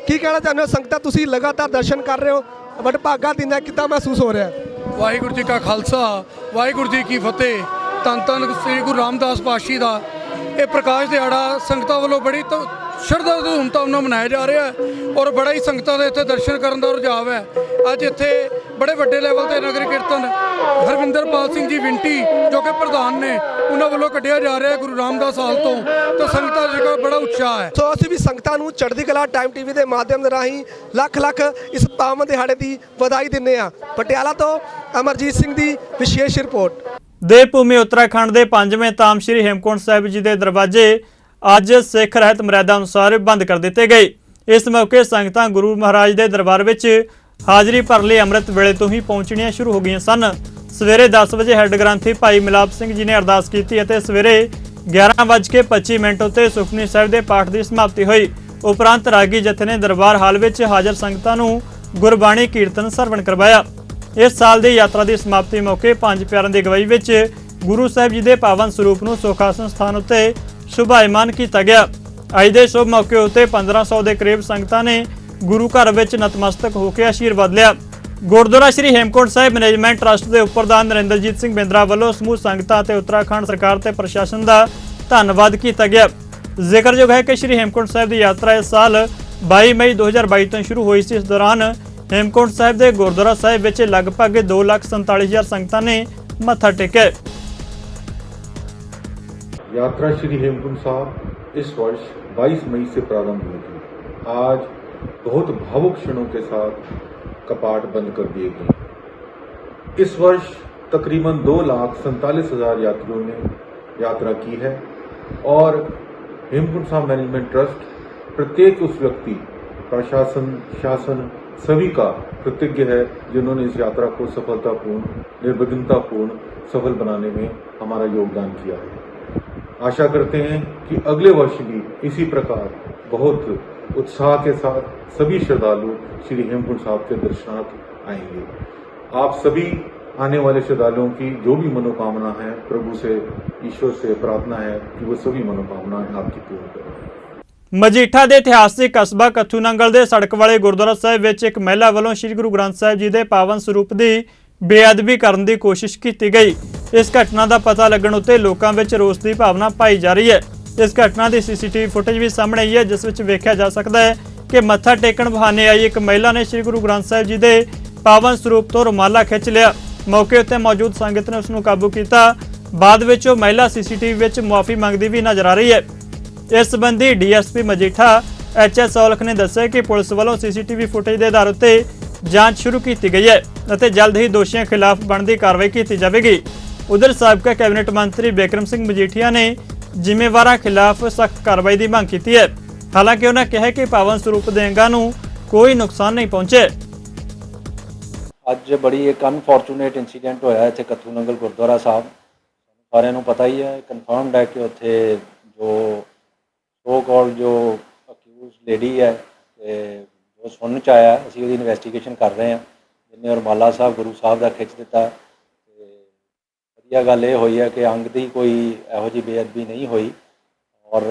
ਕੀ ਕਹਿਣਾ ਚਾਹੁੰਦੇ ਹੋ ਸੰਗਤਾਂ, ਤੁਸੀਂ ਲਗਾਤਾਰ ਦਰਸ਼ਨ ਕਰ ਰਹੇ ਹੋ ਬਟ ਭਾਗਾ ਦਿਨ ਹੈ, ਕਿੱਦਾਂ ਮਹਿਸੂਸ ਹੋ ਰਿਹਾ? ਵਾਹਿਗੁਰੂ ਜੀ ਕਾ ਖਾਲਸਾ ਵਾਹਿਗੁਰੂ ਜੀ ਕੀ ਫਤਿਹ। ਧੰਨ ਧੰਨ ਸ੍ਰੀ ਗੁਰੂ ਰਾਮਦਾਸ ਪਾਤਸ਼ਾਹ ਦਾ ਇਹ ਪ੍ਰਕਾਸ਼ ਦਿਹਾੜਾ ਸੰਗਤਾਂ ਵੱਲੋਂ ਬੜੀ ਸ਼ਰਧਾ ਤੇ ਧੂਮਧਾਮ ਨਾਲ ਮਨਾਇਆ ਜਾ ਰਿਹਾ ਹੈ ਔਰ ਬੜਾ ਹੀ ਸੰਗਤਾਂ ਦੇ ਇੱਥੇ ਦਰਸ਼ਨ ਕਰਨ ਦਾ ਰੁਝਾਵ ਹੈ। ਅੱਜ ਇੱਥੇ ਬੜੇ ਵੱਡੇ ਲੈਵਲ ਤੇ ਨਗਰ ਕੀਰਤਨ ਹਰਵਿੰਦਰਪਾਲ ਸਿੰਘ ਜੀ ਵਿੰਟੀ ਜੋ ਕਿ ਪ੍ਰਧਾਨ ਨੇ ਉਹਨਾਂ ਵੱਲੋਂ ਕੱਢਿਆ ਜਾ ਰਿਹਾ ਗੁਰੂ ਰਾਮਦਾਸ ਹਾਲ ਤੋਂ, ਤਾਂ ਸੰਗਤਾਂ ਦਾ ਬੜਾ ਉਤਸ਼ਾਹ ਹੈ। ਸੋ ਅਸੀਂ ਵੀ ਸੰਗਤਾਂ ਨੂੰ ਚੜ੍ਹਦੀ ਕਲਾ ਟਾਈਮ ਟੀਵੀ ਦੇ ਮਾਧਿਅਮ ਦੇ ਰਾਹੀਂ ਲੱਖ ਲੱਖ ਇਸ ਪਾਵਨ ਦਿਹਾੜੇ ਦੀ ਵਧਾਈ ਦਿੰਦੇ ਹਾਂ। ਪਟਿਆਲਾ ਤੋਂ ਅਮਰਜੀਤ ਸਿੰਘ ਦੀ ਵਿਸ਼ੇਸ਼ ਰਿਪੋर्ट। देवभूमि उत्तराखंड के 5वें धाम श्री हेमकुंड साहिब जी के दरवाजे अज सिख रहत मर्यादा अनुसार बंद कर दिए गए। इस मौके संगतां गुरु महाराज के दरबार में हाजिरी भर लिए अमृत वेले तो ही पहुंचनियां शुरू हो गई सन। सवेरे 10 बजे हैड ग्रंथी भाई मिलाप सिंह जी ने अरदास की ते सवेरे 11:25 उत्ते सुखमनी साहिब के पाठ की समाप्ति हुई। उपरंत रागी जथे ने दरबार हाल में हाजिर संगतां नूं गुरबाणी कीर्तन सरवण करवाया। इस साल की यात्रा की समाप्ति मौके पंज प्यारों की अगवाई में गुरु साहिब जी के पावन स्वरूप नूं सुखासन स्थान उत्ते शुभायमान किया गया। अज के शुभ मौके उत्ते 1500 के करीब संगतां ने गुरु घर में नतमस्तक होकर आशीर्वाद लिया। गुरुद्वारा श्री हेमकुंड साहिब मैनेजमेंट ट्रस्ट के उपप्रधान नरेंद्रजीत सिंह बिंद्रा वालों समूह संगतां ते उत्तराखंड सरकार ते प्रशासन का धन्नवाद किया गया। जिक्रयोग है कि श्री हेमकुंड साहिब की यात्रा इस साल 22 मई 2022 तो शुरू हुई सी। इस दौरान हेमकुंड साहिब के गुरुद्वारा साहिब में लगभग 2,47,000 संगतां ने मत्था टेके। यात्रा श्री हेमकुंड साहब इस वर्ष 22 मई से प्रारंभ हुई थी। आज बहुत भावुक क्षणों के साथ कपाट बंद कर दिए गए। इस वर्ष तकरीबन 2,47,000 यात्रियों ने यात्रा की है और हेमकुंड साहब मैनेजमेंट ट्रस्ट प्रत्येक उस व्यक्ति, प्रशासन, शासन सभी का कृतज्ञ है जिन्होंने इस यात्रा को सफलतापूर्ण, निर्विघ्नतापूर्ण सफल बनाने में हमारा योगदान किया है। आशा करते हैं कि अगले वर्ष भी इसी प्रकार बहुत उत्साह के साथ सभी श्रद्धालु श्री हेमकुंड साहब के दर्शनार्थ आएंगे। आप सभी आने वाले श्रद्धालुओं की जो भी मनोकामना है, प्रभु से, ईश्वर से प्रार्थना है कि वो सभी मनोकामनाएं आपकी पूर्ण करें। मजीठा ਦੇ ਇਤਿਹਾਸਿਕ ਕਸਬਾ ਕੱਥੂ ਨੰਗਲ ਦੇ ਸੜਕ ਵਾਲੇ ਗੁਰਦੁਆਰਾ ਸਾਹਿਬ ਵਿੱਚ ਇੱਕ ਮਹਿਲਾ ਵੱਲੋਂ ਸ੍ਰੀ ਗੁਰੂ ਗ੍ਰੰਥ ਸਾਹਿਬ ਜੀ ਦੇ ਪਾਵਨ ਸਰੂਪ ਦੀ ਬੇਅਦਬੀ ਕਰਨ ਦੀ ਕੋਸ਼ਿਸ਼ ਕੀਤੀ ਗਈ। ਇਸ ਘਟਨਾ ਦਾ ਪਤਾ ਲੱਗਣ ਉੱਤੇ ਲੋਕਾਂ ਵਿੱਚ ਰੋਸ ਦੀ ਭਾਵਨਾ ਪਾਈ ਜਾ ਰਹੀ ਹੈ। ਇਸ ਘਟਨਾ ਦੀ ਸੀਸੀਟੀਵੀ ਫੁਟੇਜ ਵੀ ਸਾਹਮਣੇ ਆਈ ਹੈ, ਜਿਸ ਵਿੱਚ ਵੇਖਿਆ ਜਾ ਸਕਦਾ ਹੈ ਕਿ ਮੱਥਾ ਟੇਕਣ ਬਹਾਨੇ ਆਈ ਇੱਕ ਮਹਿਲਾ ਨੇ ਸ੍ਰੀ ਗੁਰੂ ਗ੍ਰੰਥ ਸਾਹਿਬ ਜੀ ਦੇ ਪਾਵਨ ਸਰੂਪ ਤੋਂ ਰੁਮਾਲਾ ਖਿੱਚ ਲਿਆ। ਮੌਕੇ ਉੱਤੇ ਮੌਜੂਦ ਸੰਗਤ ਨੇ ਉਸ ਨੂੰ ਕਾਬੂ ਕੀਤਾ। ਬਾਅਦ ਵਿੱਚ ਉਹ ਮਹਿਲਾ ਸੀਸੀਟੀਵੀ ਵਿੱਚ ਮੁਆਫੀ ਮੰਗਦੀ ਵੀ ਨਜ਼ਰ ਆ ਰਹੀ ਹੈ। ਇਸ ਸੰਬੰਧੀ ਡੀਐਸਪੀ ਮਜੀਠਾ ਐਚਐਸ ਔਲਖ ਨੇ ਦੱਸਿਆ ਕਿ ਪੁਲਿਸ ਵੱਲੋਂ ਸੀਸੀਟੀਵੀ ਫੁਟੇਜ ਦੇ ਆਧਾਰ ਉੱਤੇ ਜਾਂਚ ਸ਼ੁਰੂ ਕੀਤੀ ਗਈ ਹੈ ਅਤੇ ਜਲਦ ਹੀ ਦੋਸ਼ੀਆਂ ਖਿਲਾਫ ਬਣਦੀ ਕਾਰਵਾਈ ਕੀਤੀ ਜਾਵੇਗੀ। ਉਧਰ ਸਾਬਕਾ ਕੈਬਨਿਟ ਮੰਤਰੀ ਬਿਕਰਮ ਸਿੰਘ ਮਜੀਠੀਆ ਨੇ ਜ਼ਿੰਮੇਵਾਰਾਂ ਖਿਲਾਫ ਸਖਤ ਕਾਰਵਾਈ ਦੀ ਮੰਗ ਕੀਤੀ ਹੈ। ਹਾਲਾਂਕਿ ਉਹਨਾਂ ਕਿਹਾ ਕਿ ਪਾਵਨ ਸਰੂਪ ਦੇ ਅੰਗਾਂ ਨੂੰ ਕੋਈ ਨੁਕਸਾਨ ਨਹੀਂ ਪਹੁੰਚੇ। ਅੱਜ ਬੜੀ ਇੱਕ ਅਨਫੋਰਚੂਨੇਟ ਇਨਸੀਡੈਂਟ ਹੋਇਆ ਇੱਥੇ ਕੱਥੂ ਨੰਗਲ ਗੁਰਦੁਆਰਾ ਸਾਹਿਬ। ਸਾਰਿਆਂ ਨੂੰ ਪਤਾ ਹੀ ਹੈ, ਕਨਫਰਮਡ ਹੈ ਕਿ ਉੱਥੇ ਜੋ ਸੋ ਕਾਲ ਜੋ ਅਕਿਊਜ਼ ਲੇਡੀ ਹੈ ਤੇ ਜੋ ਸੁਣਨ ਚ ਆਇਆ, ਅਸੀਂ ਉਹਦੀ ਇਨਵੈਸਟੀਗੇਸ਼ਨ ਕਰ ਰਹੇ ਹਾਂ। ਜਿਹਨੇ ਰੁਮਾਲਾ ਸਾਹਿਬ ਗੁਰੂ ਸਾਹਿਬ ਦਾ ਖਿੱਚ ਦਿੱਤਾ ਤੇ ਵਧੀਆ ਗੱਲ ਇਹ ਹੋਈ ਹੈ ਕਿ ਅੰਗ ਦੀ ਕੋਈ ਇਹੋ ਜਿਹੀ ਬੇਅਦਬੀ ਨਹੀਂ ਹੋਈ। ਔਰ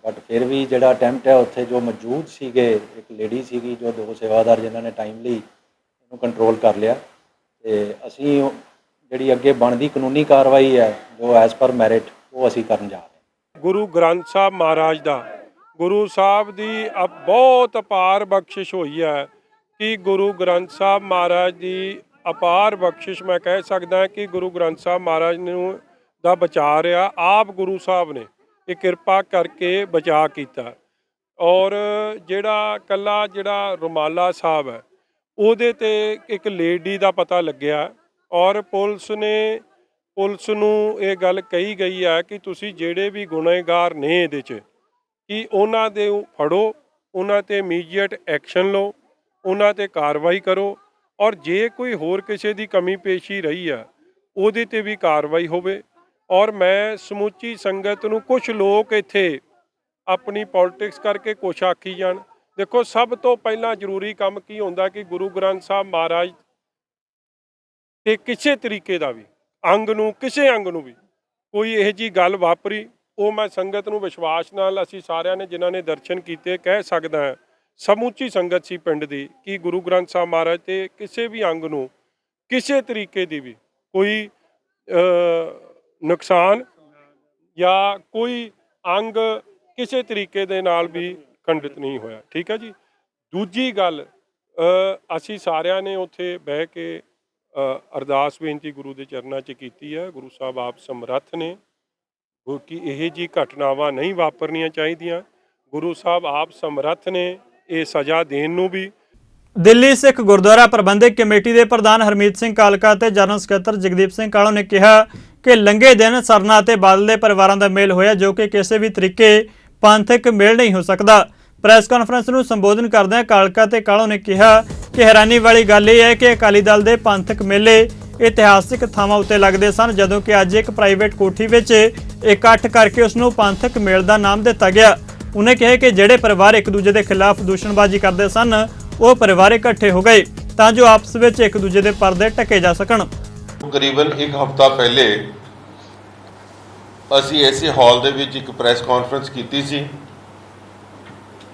ਬਟ ਫਿਰ ਵੀ ਜਿਹੜਾ ਅਟੈਂਪਟ ਹੈ ਉੱਥੇ ਜੋ ਮੌਜੂਦ ਸੀਗੇ, ਇੱਕ ਲੇਡੀ ਸੀਗੀ ਜੋ ਦੋ ਸੇਵਾਦਾਰ ਜਿਨ੍ਹਾਂ ਨੇ ਟਾਈਮਲੀ ਇਹਨੂੰ ਕੰਟਰੋਲ ਕਰ ਲਿਆ ਤੇ ਅਸੀਂ ਜਿਹੜੀ ਅੱਗੇ ਬਣਦੀ ਕਾਨੂੰਨੀ ਕਾਰਵਾਈ ਹੈ ਜੋ ਐਜ਼ ਪਰ ਮੈਰਿਟ ਉਹ ਅਸੀਂ ਕਰਨ ਜਾ ਰਹੇ ਹਾਂ। ਗੁਰੂ ਗ੍ਰੰਥ ਸਾਹਿਬ ਮਹਾਰਾਜ ਦਾ, ਗੁਰੂ ਸਾਹਿਬ ਦੀ ਬਹੁਤ ਅਪਾਰ ਬਖਸ਼ਿਸ਼ ਹੋਈ ਹੈ ਕਿ ਗੁਰੂ ਗ੍ਰੰਥ ਸਾਹਿਬ ਮਹਾਰਾਜ ਦੀ ਅਪਾਰ ਬਖਸ਼ਿਸ਼ ਮੈਂ ਕਹਿ ਸਕਦਾ ਕਿ ਗੁਰੂ ਗ੍ਰੰਥ ਸਾਹਿਬ ਮਹਾਰਾਜ ਨੂੰ ਦਾ ਬਚਾ ਰਿਹਾ ਆਪ ਗੁਰੂ ਸਾਹਿਬ ਨੇ ਇਹ ਕਿਰਪਾ ਕਰਕੇ ਬਚਾ ਕੀਤਾ। ਔਰ ਜਿਹੜਾ ਕੱਲਾ ਜਿਹੜਾ ਰੁਮਾਲਾ ਸਾਹਿਬ ਹੈ ਉਹਦੇ ਤੇ ਇੱਕ ਲੇਡੀ ਦਾ ਪਤਾ ਲੱਗਿਆ ਔਰ ਪੁਲਿਸ ਨੂੰ ਇਹ ਗੱਲ ਕਹੀ ਗਈ ਹੈ ਕਿ ਤੁਸੀਂ ਜਿਹੜੇ ਵੀ ਗੁਨਾਹਗਾਰ ਨੇ ਇਹਦੇ 'ਚ ਕਿ ਉਹਨਾਂ ਦੇ ਫੜੋ, ਉਹਨਾਂ ਤੇ ਇਮੀਡੀਏਟ ਐਕਸ਼ਨ ਲਓ, ਉਹਨਾਂ ਤੇ ਕਾਰਵਾਈ ਕਰੋ ਔਰ ਜੇ ਕੋਈ ਹੋਰ ਕਿਸੇ ਦੀ ਕਮੀ ਪੇਸ਼ੀ ਰਹੀ ਆ ਉਹਦੇ ਤੇ ਵੀ ਕਾਰਵਾਈ ਹੋਵੇ। ਔਰ ਮੈਂ ਸਮੁੱਚੀ ਸੰਗਤ ਨੂੰ, ਕੁਝ ਲੋਕ ਇੱਥੇ ਆਪਣੀ ਪੋਲਿਟਿਕਸ ਕਰਕੇ ਕੁਛ ਆਖੀ ਜਾਣ। ਦੇਖੋ, ਸਭ ਤੋਂ ਪਹਿਲਾਂ ਜ਼ਰੂਰੀ ਕੰਮ ਕੀ ਹੁੰਦਾ ਕਿ ਗੁਰੂ ਗ੍ਰੰਥ ਸਾਹਿਬ ਮਹਾਰਾਜ ਤੇ ਕਿਸੇ ਤਰੀਕੇ ਦਾ ਵੀ ਕਿਸੇ ਅੰਗ ਨੂੰ ਵੀ ਕੋਈ ਇਹੋ ਜਿਹੀ ਗੱਲ ਵਾਪਰੀ, ਉਹ ਮੈਂ ਸੰਗਤ ਨੂੰ ਵਿਸ਼ਵਾਸ ਨਾਲ ਅਸੀਂ ਸਾਰਿਆਂ ਨੇ ਜਿਨ੍ਹਾਂ ਨੇ ਦਰਸ਼ਨ ਕੀਤੇ ਕਹਿ ਸਕਦਾ ਹਾਂ, ਸਮੁੱਚੀ ਸੰਗਤ ਸੀ ਪਿੰਡ ਦੀ ਕਿ ਗੁਰੂ ਗ੍ਰੰਥ ਸਾਹਿਬ ਮਹਾਰਾਜ ਤੇ ਕਿਸੇ ਵੀ ਅੰਗ ਨੂੰ ਕਿਸੇ ਤਰੀਕੇ ਦੀ ਵੀ ਕੋਈ ਨੁਕਸਾਨ ਜਾਂ ਕੋਈ ਅੰਗ ਕਿਸੇ ਤਰੀਕੇ ਦੇ ਨਾਲ ਵੀ ਖੰਡਿਤ ਨਹੀਂ ਹੋਇਆ। ਠੀਕ ਹੈ ਜੀ। ਦੂਜੀ ਗੱਲ, ਅਸੀਂ ਸਾਰਿਆਂ ਨੇ ਉੱਥੇ ਬਹਿ ਕੇ ਅਰਦਾਸ ਬੇਨਤੀ ਗੁਰੂ ਦੇ ਚਰਨਾਂ 'ਚ ਕੀਤੀ ਹੈ। ਗੁਰੂ ਸਾਹਿਬ ਆਪ ਸਮਰੱਥ ਨੇ ਕਿ ਇਹ ਜੀ ਘਟਨਾਵਾਂ ਨਹੀਂ ਵਾਪਰਨੀਆਂ ਚਾਹੀਦੀਆਂ। ਗੁਰੂ ਸਾਹਿਬ ਆਪ ਸਮਰੱਥ ਨੇ ਇਹ ਸਜ਼ਾ ਦੇਣ ਨੂੰ ਵੀ। ਦਿੱਲੀ ਸਿੱਖ ਗੁਰਦੁਆਰਾ ਪ੍ਰਬੰਧਕ ਕਮੇਟੀ ਦੇ ਪ੍ਰਧਾਨ ਹਰਮੀਤ ਸਿੰਘ ਕਾਲਕਾ ਤੇ ਜਨਰਲ ਸਕੱਤਰ ਜਗਦੀਪ ਸਿੰਘ ਕਾਲੋਂ ਨੇ ਕਿਹਾ ਕਿ ਲੰਘੇ ਦਿਨ ਸਰਨਾ ਅਤੇ ਬਾਦਲ ਦੇ ਪਰਿਵਾਰਾਂ ਦਾ ਮੇਲ ਹੋਇਆ ਜੋ ਕਿ ਕਿਸੇ ਵੀ ਤਰੀਕੇ ਪੰਥਕ ਮੇਲ ਨਹੀਂ ਹੋ ਸਕਦਾ। ਪ੍ਰੈਸ ਕਾਨਫਰੰਸ ਨੂੰ ਸੰਬੋਧਨ ਕਰਦਿਆਂ ਕਾਲਕਾ ਤੇ ਕਾਲੋਂ ਨੇ ਕਿਹਾ ਕਿ ਹੈਰਾਨੀ ਵਾਲੀ ਗੱਲ ਇਹ ਹੈ ਕਿ ਅਕਾਲੀ ਦਲ ਦੇ ਪੰਥਕ ਮੇਲੇ ਇਤਿਹਾਸਿਕ ਥਾਵਾਂ ਉੱਤੇ ਲੱਗਦੇ ਸਨ, ਜਦੋਂ ਕਿ ਅੱਜ ਇੱਕ ਪ੍ਰਾਈਵੇਟ ਕੋਠੀ ਵਿੱਚ ਇਕੱਠ ਕਰਕੇ ਉਸ ਨੂੰ ਪੰਥਕ ਮੇਲ ਦਾ ਨਾਮ ਦਿੱਤਾ ਗਿਆ। ਉਹਨੇ ਕਿਹਾ ਕਿ ਜਿਹੜੇ ਪਰਿਵਾਰ ਇੱਕ ਦੂਜੇ ਦੇ ਖਿਲਾਫ ਦੂਸ਼ਣਬਾਜ਼ੀ ਕਰਦੇ ਸਨ ਉਹ ਪਰਿਵਾਰ ਇਕੱਠੇ ਹੋ ਗਏ ਤਾਂ ਜੋ ਆਪਸ ਵਿੱਚ ਇੱਕ ਦੂਜੇ ਦੇ ਪਰਦੇ ਢਕੇ ਜਾ ਸਕਣ। ਤਕਰੀਬਨ ਇੱਕ ਹਫ਼ਤਾ ਪਹਿਲੇ ਅਸੀਂ ਇਸੇ ਹਾਲ ਦੇ ਵਿੱਚ ਇੱਕ ਪ੍ਰੈਸ ਕਾਨਫਰੰਸ ਕੀਤੀ ਸੀ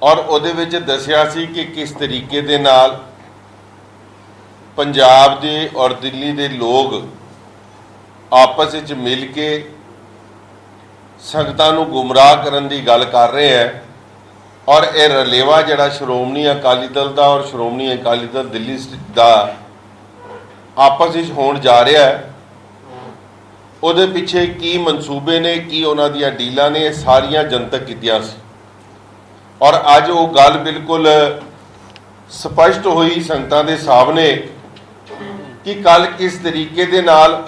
ਔਰ ਉਹਦੇ ਵਿੱਚ ਦੱਸਿਆ ਸੀ ਕਿ ਕਿਸ ਤਰੀਕੇ ਦੇ ਨਾਲ ਪੰਜਾਬ ਦੇ ਔਰ ਦਿੱਲੀ ਦੇ ਲੋਕ ਆਪਸ ਵਿੱਚ ਮਿਲ ਕੇ ਸੰਗਤਾਂ ਨੂੰ ਗੁੰਮਰਾਹ ਕਰਨ ਦੀ ਗੱਲ ਕਰ ਰਹੇ ਹੈ ਔਰ ਇਹ ਰਲੇਵਾ ਜਿਹੜਾ ਸ਼੍ਰੋਮਣੀ ਅਕਾਲੀ ਦਲ ਦਾ ਔਰ ਸ਼੍ਰੋਮਣੀ ਅਕਾਲੀ ਦਲ ਦਿੱਲੀ ਦਾ ਆਪਸ ਵਿੱਚ ਹੋਣ ਜਾ ਰਿਹਾ ਹੈ, ਉਹਦੇ ਪਿੱਛੇ ਕੀ ਮਨਸੂਬੇ ਨੇ, ਕੀ ਉਹਨਾਂ ਦੀਆਂ ਡੀਲਾਂ ਨੇ, ਇਹ ਸਾਰੀਆਂ ਜਨਤਕ ਕੀਤੀਆਂ ਸੀ ਔਰ ਅੱਜ ਉਹ ਗੱਲ ਬਿਲਕੁਲ ਸਪਸ਼ਟ ਹੋਈ ਸੰਗਤਾਂ ਦੇ ਸਾਹਮਣੇ ਕਿ ਕੱਲ ਕਿਸ ਤਰੀਕੇ ਦੇ ਨਾਲ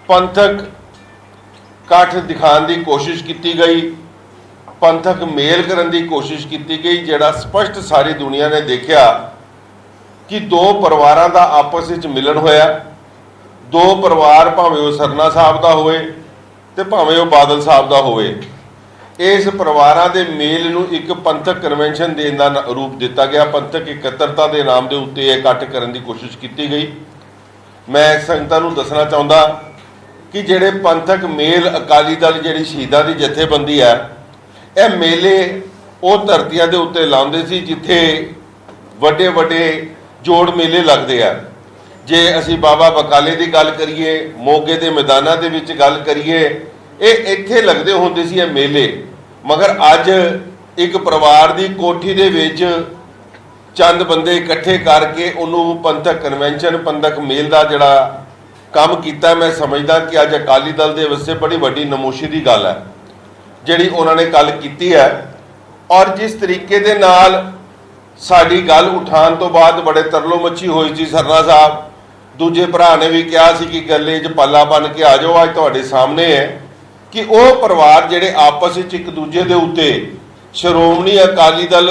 ਪੰਥਕ ਇਕੱਠ ਦਿਖਾਉਣ ਦੀ ਕੋਸ਼ਿਸ਼ ਕੀਤੀ ਗਈ, ਪੰਥਕ ਮੇਲ ਕਰਨ ਦੀ ਕੋਸ਼ਿਸ਼ ਕੀਤੀ ਗਈ, ਜਿਹੜਾ ਸਪਸ਼ਟ ਸਾਰੀ ਦੁਨੀਆ ਨੇ ਦੇਖਿਆ ਕਿ ਦੋ ਪਰਿਵਾਰਾਂ ਦਾ ਆਪਸ ਵਿੱਚ ਮਿਲਣ ਹੋਇਆ। ਦੋ ਪਰਿਵਾਰ, ਭਾਵੇਂ ਉਹ ਸਰਨਾ ਸਾਹਿਬ ਦਾ ਹੋਵੇ ਤੇ ਭਾਵੇਂ ਉਹ ਬਾਦਲ ਸਾਹਿਬ ਦਾ ਹੋਵੇ, ਇਸ ਪਰਿਵਾਰਾਂ ਦੇ ਮੇਲ ਨੂੰ ਇੱਕ ਪੰਥਕ ਕਨਵੈਨਸ਼ਨ ਦੇਣ ਦਾ ਰੂਪ ਦਿੱਤਾ ਗਿਆ। ਪੰਥਕ ਇਕੱਤਰਤਾ ਦੇ ਨਾਮ ਦੇ ਉੱਤੇ ਇਹ ਇਕੱਠ ਕਰਨ ਦੀ ਕੋਸ਼ਿਸ਼ ਕੀਤੀ ਗਈ। ਮੈਂ ਸੰਗਤਾਂ ਨੂੰ ਦੱਸਣਾ ਚਾਹੁੰਦਾ ਕਿ ਜਿਹੜੇ ਪੰਥਕ ਮੇਲ ਅਕਾਲੀ ਦਲ ਜਿਹੜੀ ਸ਼ਹੀਦਾਂ ਦੀ ਜਥੇਬੰਦੀ ਹੈ, ਇਹ ਮੇਲੇ ਉਹ ਧਰਤੀਆਂ ਦੇ ਉੱਤੇ ਲਾਉਂਦੇ ਸੀ ਜਿੱਥੇ ਵੱਡੇ ਵੱਡੇ ਜੋੜ ਮੇਲੇ ਲੱਗਦੇ ਆ। ਜੇ ਅਸੀਂ ਬਾਬਾ ਬਕਾਲੇ ਦੀ ਗੱਲ ਕਰੀਏ, ਮੋਗੇ ਦੇ ਮੈਦਾਨਾਂ ਦੇ ਵਿੱਚ ਗੱਲ ਕਰੀਏ, ਇਹ ਇੱਥੇ ਲੱਗਦੇ ਹੁੰਦੇ ਸੀ ਇਹ ਮੇਲੇ। ਮਗਰ ਅੱਜ ਇੱਕ ਪਰਿਵਾਰ ਦੀ ਕੋਠੀ ਦੇ ਵਿੱਚ ਚੰਦ ਬੰਦੇ ਇਕੱਠੇ ਕਰਕੇ ਉਹਨੂੰ ਪੰਥਕ ਕਨਵੈਨਸ਼ਨ, ਪੰਥਕ ਮੇਲ ਦਾ ਜਿਹੜਾ ਕੰਮ ਕੀਤਾ, ਮੈਂ ਸਮਝਦਾ ਕਿ ਅੱਜ ਅਕਾਲੀ ਦਲ ਦੇ ਵਾਸਤੇ ਬੜੀ ਵੱਡੀ ਨਮੋਸ਼ੀ ਦੀ ਗੱਲ ਹੈ ਜਿਹੜੀ ਉਹਨਾਂ ਨੇ ਕੱਲ ਕੀਤੀ ਹੈ। ਔਰ ਜਿਸ ਤਰੀਕੇ ਦੇ ਨਾਲ ਸਾਡੀ ਗੱਲ ਉਠਾਉਣ ਤੋਂ ਬਾਅਦ ਬੜੇ ਤਰਲੋ ਮੱਛੀ ਹੋਈ ਸੀ। ਸਰਨਾ ਸਾਹਿਬ ਦੂਜੇ ਭਰਾ ਨੇ ਵੀ ਕਿਹਾ ਸੀ ਕਿ ਗੱਲੇ 'ਚ ਪੱਲਾ ਬਣ ਕੇ ਆ ਜਾਓ। ਅੱਜ ਤੁਹਾਡੇ ਸਾਹਮਣੇ ਹੈ ਕਿ ਉਹ ਪਰਿਵਾਰ ਜਿਹੜੇ ਆਪਸ ਵਿੱਚ ਇੱਕ ਦੂਜੇ ਦੇ ਉੱਤੇ ਸ਼੍ਰੋਮਣੀ ਅਕਾਲੀ ਦਲ,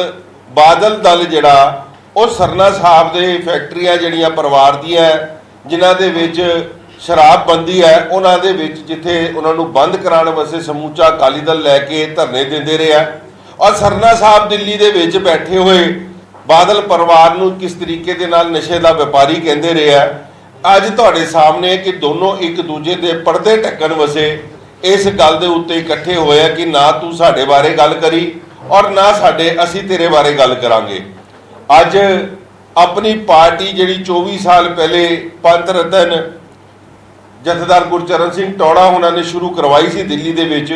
ਬਾਦਲ ਦਲ ਜਿਹੜਾ ਉਹ ਸਰਨਾ ਸਾਹਿਬ ਦੇ ਫੈਕਟਰੀਆਂ ਜਿਹੜੀਆਂ ਪਰਿਵਾਰ ਦੀਆਂ ਜਿਨ੍ਹਾਂ ਦੇ ਵਿੱਚ ਸ਼ਰਾਬਬੰਦੀ ਹੈ, ਉਹਨਾਂ ਦੇ ਵਿੱਚ ਜਿੱਥੇ ਉਹਨਾਂ ਨੂੰ ਬੰਦ ਕਰਾਉਣ ਵਾਸਤੇ ਸਮੂਚਾ ਅਕਾਲੀ ਦਲ ਲੈ ਕੇ ਧਰਨੇ ਦਿੰਦੇ ਰਿਹਾ। ਔਰ ਸਰਨਾ ਸਾਹਿਬ ਦਿੱਲੀ ਦੇ ਵਿੱਚ ਬੈਠੇ ਹੋਏ ਬਾਦਲ ਪਰਿਵਾਰ ਨੂੰ ਕਿਸ ਤਰੀਕੇ ਦੇ ਨਾਲ ਨਸ਼ੇ ਦਾ ਵਪਾਰੀ ਕਹਿੰਦੇ ਰਿਹਾ। ਅੱਜ ਤੁਹਾਡੇ ਸਾਹਮਣੇ ਕਿ ਦੋਨੋਂ ਇੱਕ ਦੂਜੇ ਦੇ ਪਰਦੇ ਢੱਕਣ ਵਸੇ ਇਸ ਗੱਲ ਦੇ ਉੱਤੇ ਇਕੱਠੇ ਹੋਏ ਆ ਕਿ ਨਾ ਤੂੰ ਸਾਡੇ ਬਾਰੇ ਗੱਲ ਕਰੀ ਔਰ ਨਾ ਅਸੀਂ ਤੇਰੇ ਬਾਰੇ ਗੱਲ ਕਰਾਂਗੇ। ਅੱਜ ਆਪਣੀ ਪਾਰਟੀ ਜਿਹੜੀ 24 ਸਾਲ ਪਹਿਲੇ ਪੰਥ ਰਤਨ ਜਥੇਦਾਰ ਗੁਰਚਰਨ ਸਿੰਘ ਟੌੜਾ ਉਹਨਾਂ ਨੇ ਸ਼ੁਰੂ ਕਰਵਾਈ ਸੀ ਦਿੱਲੀ ਦੇ ਵਿੱਚ,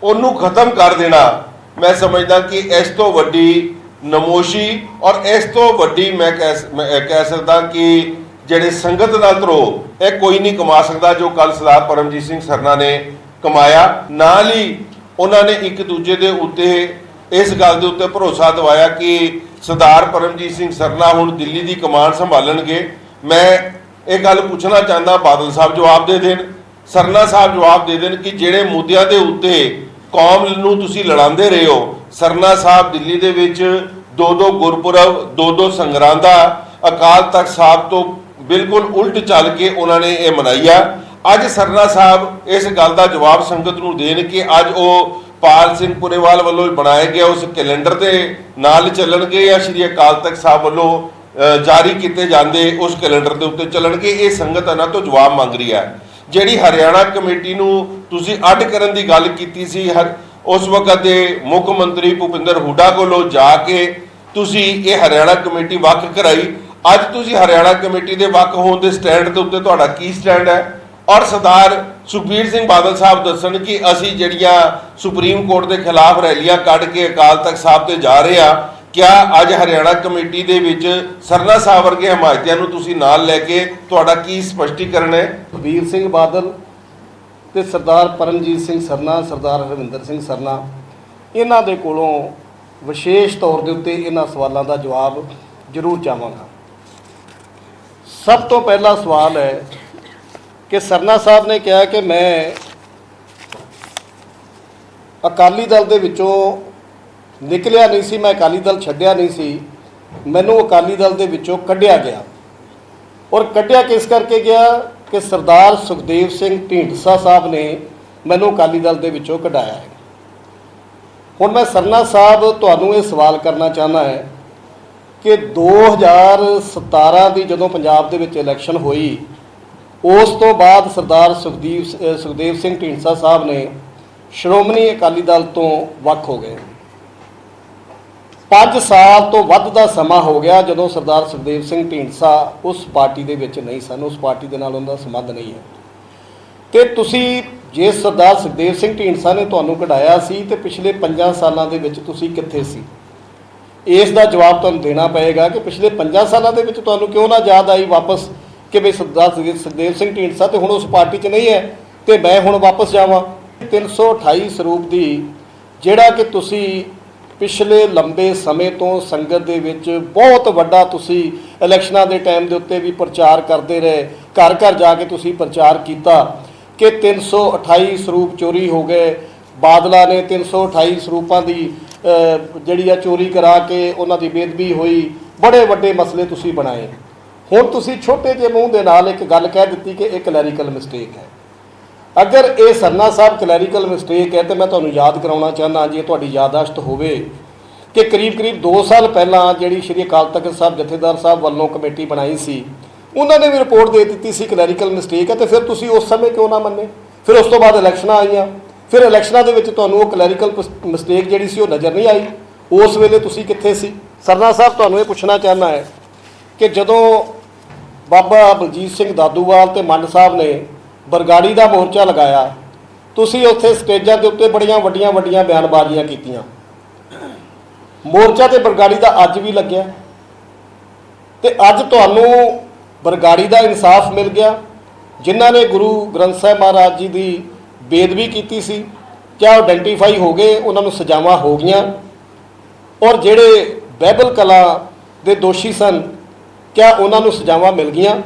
ਉਹਨੂੰ ਖਤਮ ਕਰ ਦੇਣਾ ਮੈਂ ਸਮਝਦਾ ਕਿ ਇਸ ਤੋਂ ਵੱਡੀ ਨਮੋਸ਼ੀ ਔਰ ਇਸ ਤੋਂ ਵੱਡੀ ਮੈਂ ਕਹਿ ਸਕਦਾ ਕਿ ਜਿਹੜੇ ਸੰਗਤ ਨਾਲ ਧਰੋਹ ਇਹ ਕੋਈ ਨਹੀਂ ਕਮਾ ਸਕਦਾ ਜੋ ਕੱਲ ਸਰਦਾਰ ਪਰਮਜੀਤ ਸਿੰਘ ਸਰਨਾ ਨੇ ਕਮਾਇਆ। ਨਾਲ ਹੀ ਉਹਨਾਂ ਨੇ ਇੱਕ ਦੂਜੇ ਦੇ ਉੱਤੇ ਇਸ ਗੱਲ ਦੇ ਉੱਤੇ ਭਰੋਸਾ ਦਿਵਾਇਆ ਕਿ ਸਰਦਾਰ ਪਰਮਜੀਤ ਸਿੰਘ ਸਰਨਾ ਹੁਣ ਦਿੱਲੀ ਦੀ ਕਮਾਨ ਸੰਭਾਲਣਗੇ। ਮੈਂ ਇਹ ਗੱਲ ਪੁੱਛਣਾ ਚਾਹੁੰਦਾ ਬਾਦਲ ਸਾਹਿਬ ਜਵਾਬ ਦੇ ਦੇਣ, ਸਰਨਾ ਸਾਹਿਬ ਜਵਾਬ ਦੇ ਦੇਣ ਕਿ ਜਿਹੜੇ ਮੁੱਦਿਆਂ ਦੇ ਉੱਤੇ ਕੌਮ ਨੂੰ ਤੁਸੀਂ ਲੜਾਉਂਦੇ ਰਹੇ ਹੋ, ਸਰਨਾ ਸਾਹਿਬ ਦਿੱਲੀ ਦੇ ਵਿੱਚ ਦੋ ਗੁਰਪੁਰਬ, ਦੋ ਸੰਗਰਾਂਦਾਂ ਅਕਾਲ ਤਖਤ ਸਾਹਿਬ ਤੋਂ ਬਿਲਕੁਲ ਉਲਟ ਚੱਲ ਕੇ ਉਹਨਾਂ ਨੇ ਇਹ ਮਨਾਈ ਆ। ਅੱਜ ਸਰਨਾ ਸਾਹਿਬ ਇਸ ਗੱਲ ਦਾ ਜਵਾਬ ਸੰਗਤ ਨੂੰ ਦੇਣ ਕਿ ਅੱਜ ਉਹ ਪਾਲ ਸਿੰਘ ਪੁਰੇਵਾਲ ਵੱਲੋਂ ਬਣਾਏ ਗਿਆ ਉਸ ਕੈਲੰਡਰ ਦੇ ਨਾਲ ਚੱਲਣਗੇ ਜਾਂ ਸ਼੍ਰੀ ਅਕਾਲ ਤਖਤ ਸਾਹਿਬ ਵੱਲੋਂ ਜਾਰੀ ਕੀਤੇ ਜਾਂਦੇ ਉਸ ਕੈਲੰਡਰ ਦੇ ਉੱਤੇ ਚੱਲਣਗੇ। ਇਹ ਸੰਗਤ ਇਹਨਾਂ ਤੋਂ ਜਵਾਬ ਮੰਗ ਰਹੀ ਹੈ। ਜਿਹੜੀ ਹਰਿਆਣਾ ਕਮੇਟੀ ਨੂੰ ਤੁਸੀਂ ਅੱਡ ਕਰਨ ਦੀ ਗੱਲ ਕੀਤੀ ਸੀ, ਉਸ ਵਕਤ ਦੇ ਮੁੱਖ ਮੰਤਰੀ ਭੁਪਿੰਦਰ ਹੁੱਡਾ ਕੋਲੋਂ ਜਾ ਕੇ ਤੁਸੀਂ ਇਹ ਹਰਿਆਣਾ ਕਮੇਟੀ ਵੱਖ ਕਰਾਈ। ਅੱਜ ਤੁਸੀਂ ਹਰਿਆਣਾ ਕਮੇਟੀ ਦੇ ਵੱਖ ਹੋਣ ਦੇ ਸਟੈਂਡ ਦੇ ਉੱਤੇ ਤੁਹਾਡਾ ਕੀ ਸਟੈਂਡ ਹੈ? ਔਰ ਸਰਦਾਰ ਸੁਖਬੀਰ ਸਿੰਘ ਬਾਦਲ ਸਾਹਿਬ ਦੱਸਣ ਕਿ ਅਸੀਂ ਜਿਹੜੀਆਂ ਸੁਪਰੀਮ ਕੋਰਟ ਦੇ ਖਿਲਾਫ ਰੈਲੀਆਂ ਕੱਢ ਕੇ ਅਕਾਲ ਤਖਤ ਸਾਹਿਬ ਤੇ ਜਾ ਰਹੇ ਆ, ਕਿਆ ਅੱਜ ਹਰਿਆਣਾ ਕਮੇਟੀ ਦੇ ਵਿੱਚ ਸਰਨਾ ਸਾਹਿਬ ਵਰਗੇ ਹਮਾਇਤੀਆਂ ਨੂੰ ਤੁਸੀਂ ਨਾਲ ਲੈ ਕੇ ਤੁਹਾਡਾ ਕੀ ਸਪਸ਼ਟੀਕਰਨ ਹੈ? ਸੁਖਬੀਰ ਸਿੰਘ ਬਾਦਲ ਤੇ ਸਰਦਾਰ ਪਰਮਜੀਤ ਸਿੰਘ ਸਰਨਾ, ਸਰਦਾਰ ਹਰਵਿੰਦਰ ਸਿੰਘ ਸਰਨਾ, ਇਹਨਾਂ ਦੇ ਕੋਲੋਂ ਵਿਸ਼ੇਸ਼ ਤੌਰ ਦੇ ਉੱਤੇ ਇਹਨਾਂ ਸਵਾਲਾਂ ਦਾ ਜਵਾਬ ਜ਼ਰੂਰ ਚਾਹਾਂਗਾ। ਸਭ ਤੋਂ ਪਹਿਲਾ ਸਵਾਲ ਹੈ ਕਿ ਸਰਨਾ ਸਾਹਿਬ ਨੇ ਕਿਹਾ ਕਿ ਮੈਂ ਅਕਾਲੀ ਦਲ ਦੇ ਵਿੱਚੋਂ ਨਿਕਲਿਆ ਨਹੀਂ ਸੀ, ਮੈਂ ਅਕਾਲੀ ਦਲ ਛੱਡਿਆ ਨਹੀਂ ਸੀ, ਮੈਨੂੰ ਅਕਾਲੀ ਦਲ ਦੇ ਵਿੱਚੋਂ ਕੱਢਿਆ ਗਿਆ। ਔਰ ਕੱਢਿਆ ਕਿਸ ਕਰਕੇ ਗਿਆ ਕਿ ਸਰਦਾਰ ਸੁਖਦੇਵ ਸਿੰਘ ਢੀਂਡਸਾ ਸਾਹਿਬ ਨੇ ਮੈਨੂੰ ਅਕਾਲੀ ਦਲ ਦੇ ਵਿੱਚੋਂ ਕਢਾਇਆ ਹੈ। ਹੁਣ ਮੈਂ ਸਰਨਾ ਸਾਹਿਬ ਤੁਹਾਨੂੰ ਇਹ ਸਵਾਲ ਕਰਨਾ ਚਾਹੁੰਦਾ ਹੈ ਕਿ 2017 ਦੀ ਜਦੋਂ ਪੰਜਾਬ ਦੇ ਵਿੱਚ ਇਲੈਕਸ਼ਨ ਹੋਈ, ਉਸ ਤੋਂ ਬਾਅਦ ਸਰਦਾਰ ਸੁਖਦੇਵ ਸਿੰਘ ਢੀਂਡਸਾ ਸਾਹਿਬ ਨੇ ਸ਼੍ਰੋਮਣੀ ਅਕਾਲੀ ਦਲ ਤੋਂ ਵੱਖ ਹੋ ਗਏ। 5 ਸਾਲ ਤੋਂ ਵੱਧ ਦਾ ਸਮਾਂ ਹੋ ਗਿਆ ਜਦੋਂ ਸਰਦਾਰ ਸੁਖਦੇਵ ਸਿੰਘ ਢੀਂਡਸਾ ਉਸ ਪਾਰਟੀ ਦੇ ਵਿੱਚ ਨਹੀਂ ਸਨ, ਉਸ ਪਾਰਟੀ ਦੇ ਨਾਲ ਉਹਨਾਂ ਦਾ ਸੰਬੰਧ ਨਹੀਂ ਹੈ। ਤੇ ਤੁਸੀਂ ਜੇ ਸਰਦਾਰ ਸੁਖਦੇਵ ਸਿੰਘ ਢੀਂਡਸਾ ਨੇ ਤੁਹਾਨੂੰ ਕਢਾਇਆ ਸੀ ਤੇ ਪਿਛਲੇ 5 ਸਾਲਾਂ ਦੇ ਵਿੱਚ ਤੁਸੀਂ ਕਿੱਥੇ ਸੀ? ਇਸ ਦਾ ਜਵਾਬ ਤੁਹਾਨੂੰ ਦੇਣਾ ਪਏਗਾ ਕਿ ਪਿਛਲੇ 5 ਸਾਲਾਂ ਦੇ ਵਿੱਚ ਤੁਹਾਨੂੰ ਕਿਉਂ ਨਾ ਯਾਦ ਆਈ ਵਾਪਸ ਕਿ ਵੀ ਸਰਦਾਰ ਸੁਖਦੇਵ ਸਿੰਘ ਢੀਂਡਸਾ ਤੇ ਹੁਣ ਉਸ ਪਾਰਟੀ 'ਚ ਨਹੀਂ ਹੈ ਤੇ ਮੈਂ ਹੁਣ ਵਾਪਸ ਜਾਵਾਂ। 328 ਸਰੂਪ ਦੀ ਜਿਹੜਾ ਕਿ ਤੁਸੀਂ ਪਿਛਲੇ ਲੰਬੇ ਸਮੇਂ ਤੋਂ ਸੰਗਤ ਦੇ ਵਿੱਚ ਬਹੁਤ ਵੱਡਾ ਤੁਸੀਂ ਇਲੈਕਸ਼ਨਾਂ ਦੇ ਟਾਈਮ ਦੇ ਉੱਤੇ ਵੀ ਪ੍ਰਚਾਰ ਕਰਦੇ ਰਹੇ, ਘਰ ਘਰ ਜਾ ਕੇ ਤੁਸੀਂ ਪ੍ਰਚਾਰ ਕੀਤਾ ਕਿ 328 ਸਰੂਪ ਚੋਰੀ ਹੋ ਗਏ, ਬਾਦਲਾਂ ਨੇ 328 ਸਰੂਪਾਂ ਦੀ ਜਿਹੜੀ ਆ ਚੋਰੀ ਕਰਾ ਕੇ ਉਹਨਾਂ ਦੀ ਬੇਅਦਬੀ ਹੋਈ, ਬੜੇ ਵੱਡੇ ਮਸਲੇ ਤੁਸੀਂ ਬਣਾਏ। ਹੁਣ ਤੁਸੀਂ ਛੋਟੇ ਜਿਹੇ ਮੂੰਹ ਦੇ ਨਾਲ ਇੱਕ ਗੱਲ ਕਹਿ ਦਿੱਤੀ ਕਿ ਇਹ ਕਲੈਰੀਕਲ ਮਿਸਟੇਕ ਹੈ। अगर ये सरना साहब क्लैरिकल मिसटेक है तो मैं तुहानूं याद कराउणा चाहना, जे तुहाडी याददाश्त होवे कि करीब 2 साल पहला जिहड़ी श्री अकाल तख्त साहब जथेदार साहब वालों कमेटी बनाई सी, उन्होंने भी रिपोर्ट दे दी सी क्लैरिकल मिसटेक है, तो फिर तुसीं उस समय क्यों ना मन्ने? फिर उस तो बाद इलैक्शनां आईयां, फिर इलैक्शनां दे विच तुहानूं वो क्लैरिकल मिसटेक जिहड़ी सी वो नज़र नहीं आई। उस वेले तुसीं कित्थे सी? सरना साहब तुहानूं ये पुछना चाहना है कि जदों बाबा बलजीत सिंह दादूवाल ते मंड साहब ने बरगाड़ी का मोर्चा लगाया, तुसीं उत्थे स्टेजां के उत्ते बड़ियां वड्डियां वड्डियां बयानबाजियां कीतियां। मोर्चा ते बरगाड़ी का अज भी लग्या, ते अज तुहानूं बरगाड़ी का इंसाफ मिल गया। जिन्हां ने गुरु ग्रंथ साहिब महाराज जी की बेदबी की सी, क्या आइडेंटिफाई हो गए, उन्होंने सजावां हो गईयां, और जिहड़े बाइबल कला के दोषी सन, क्या उन्होंने सजावां मिल गईयां?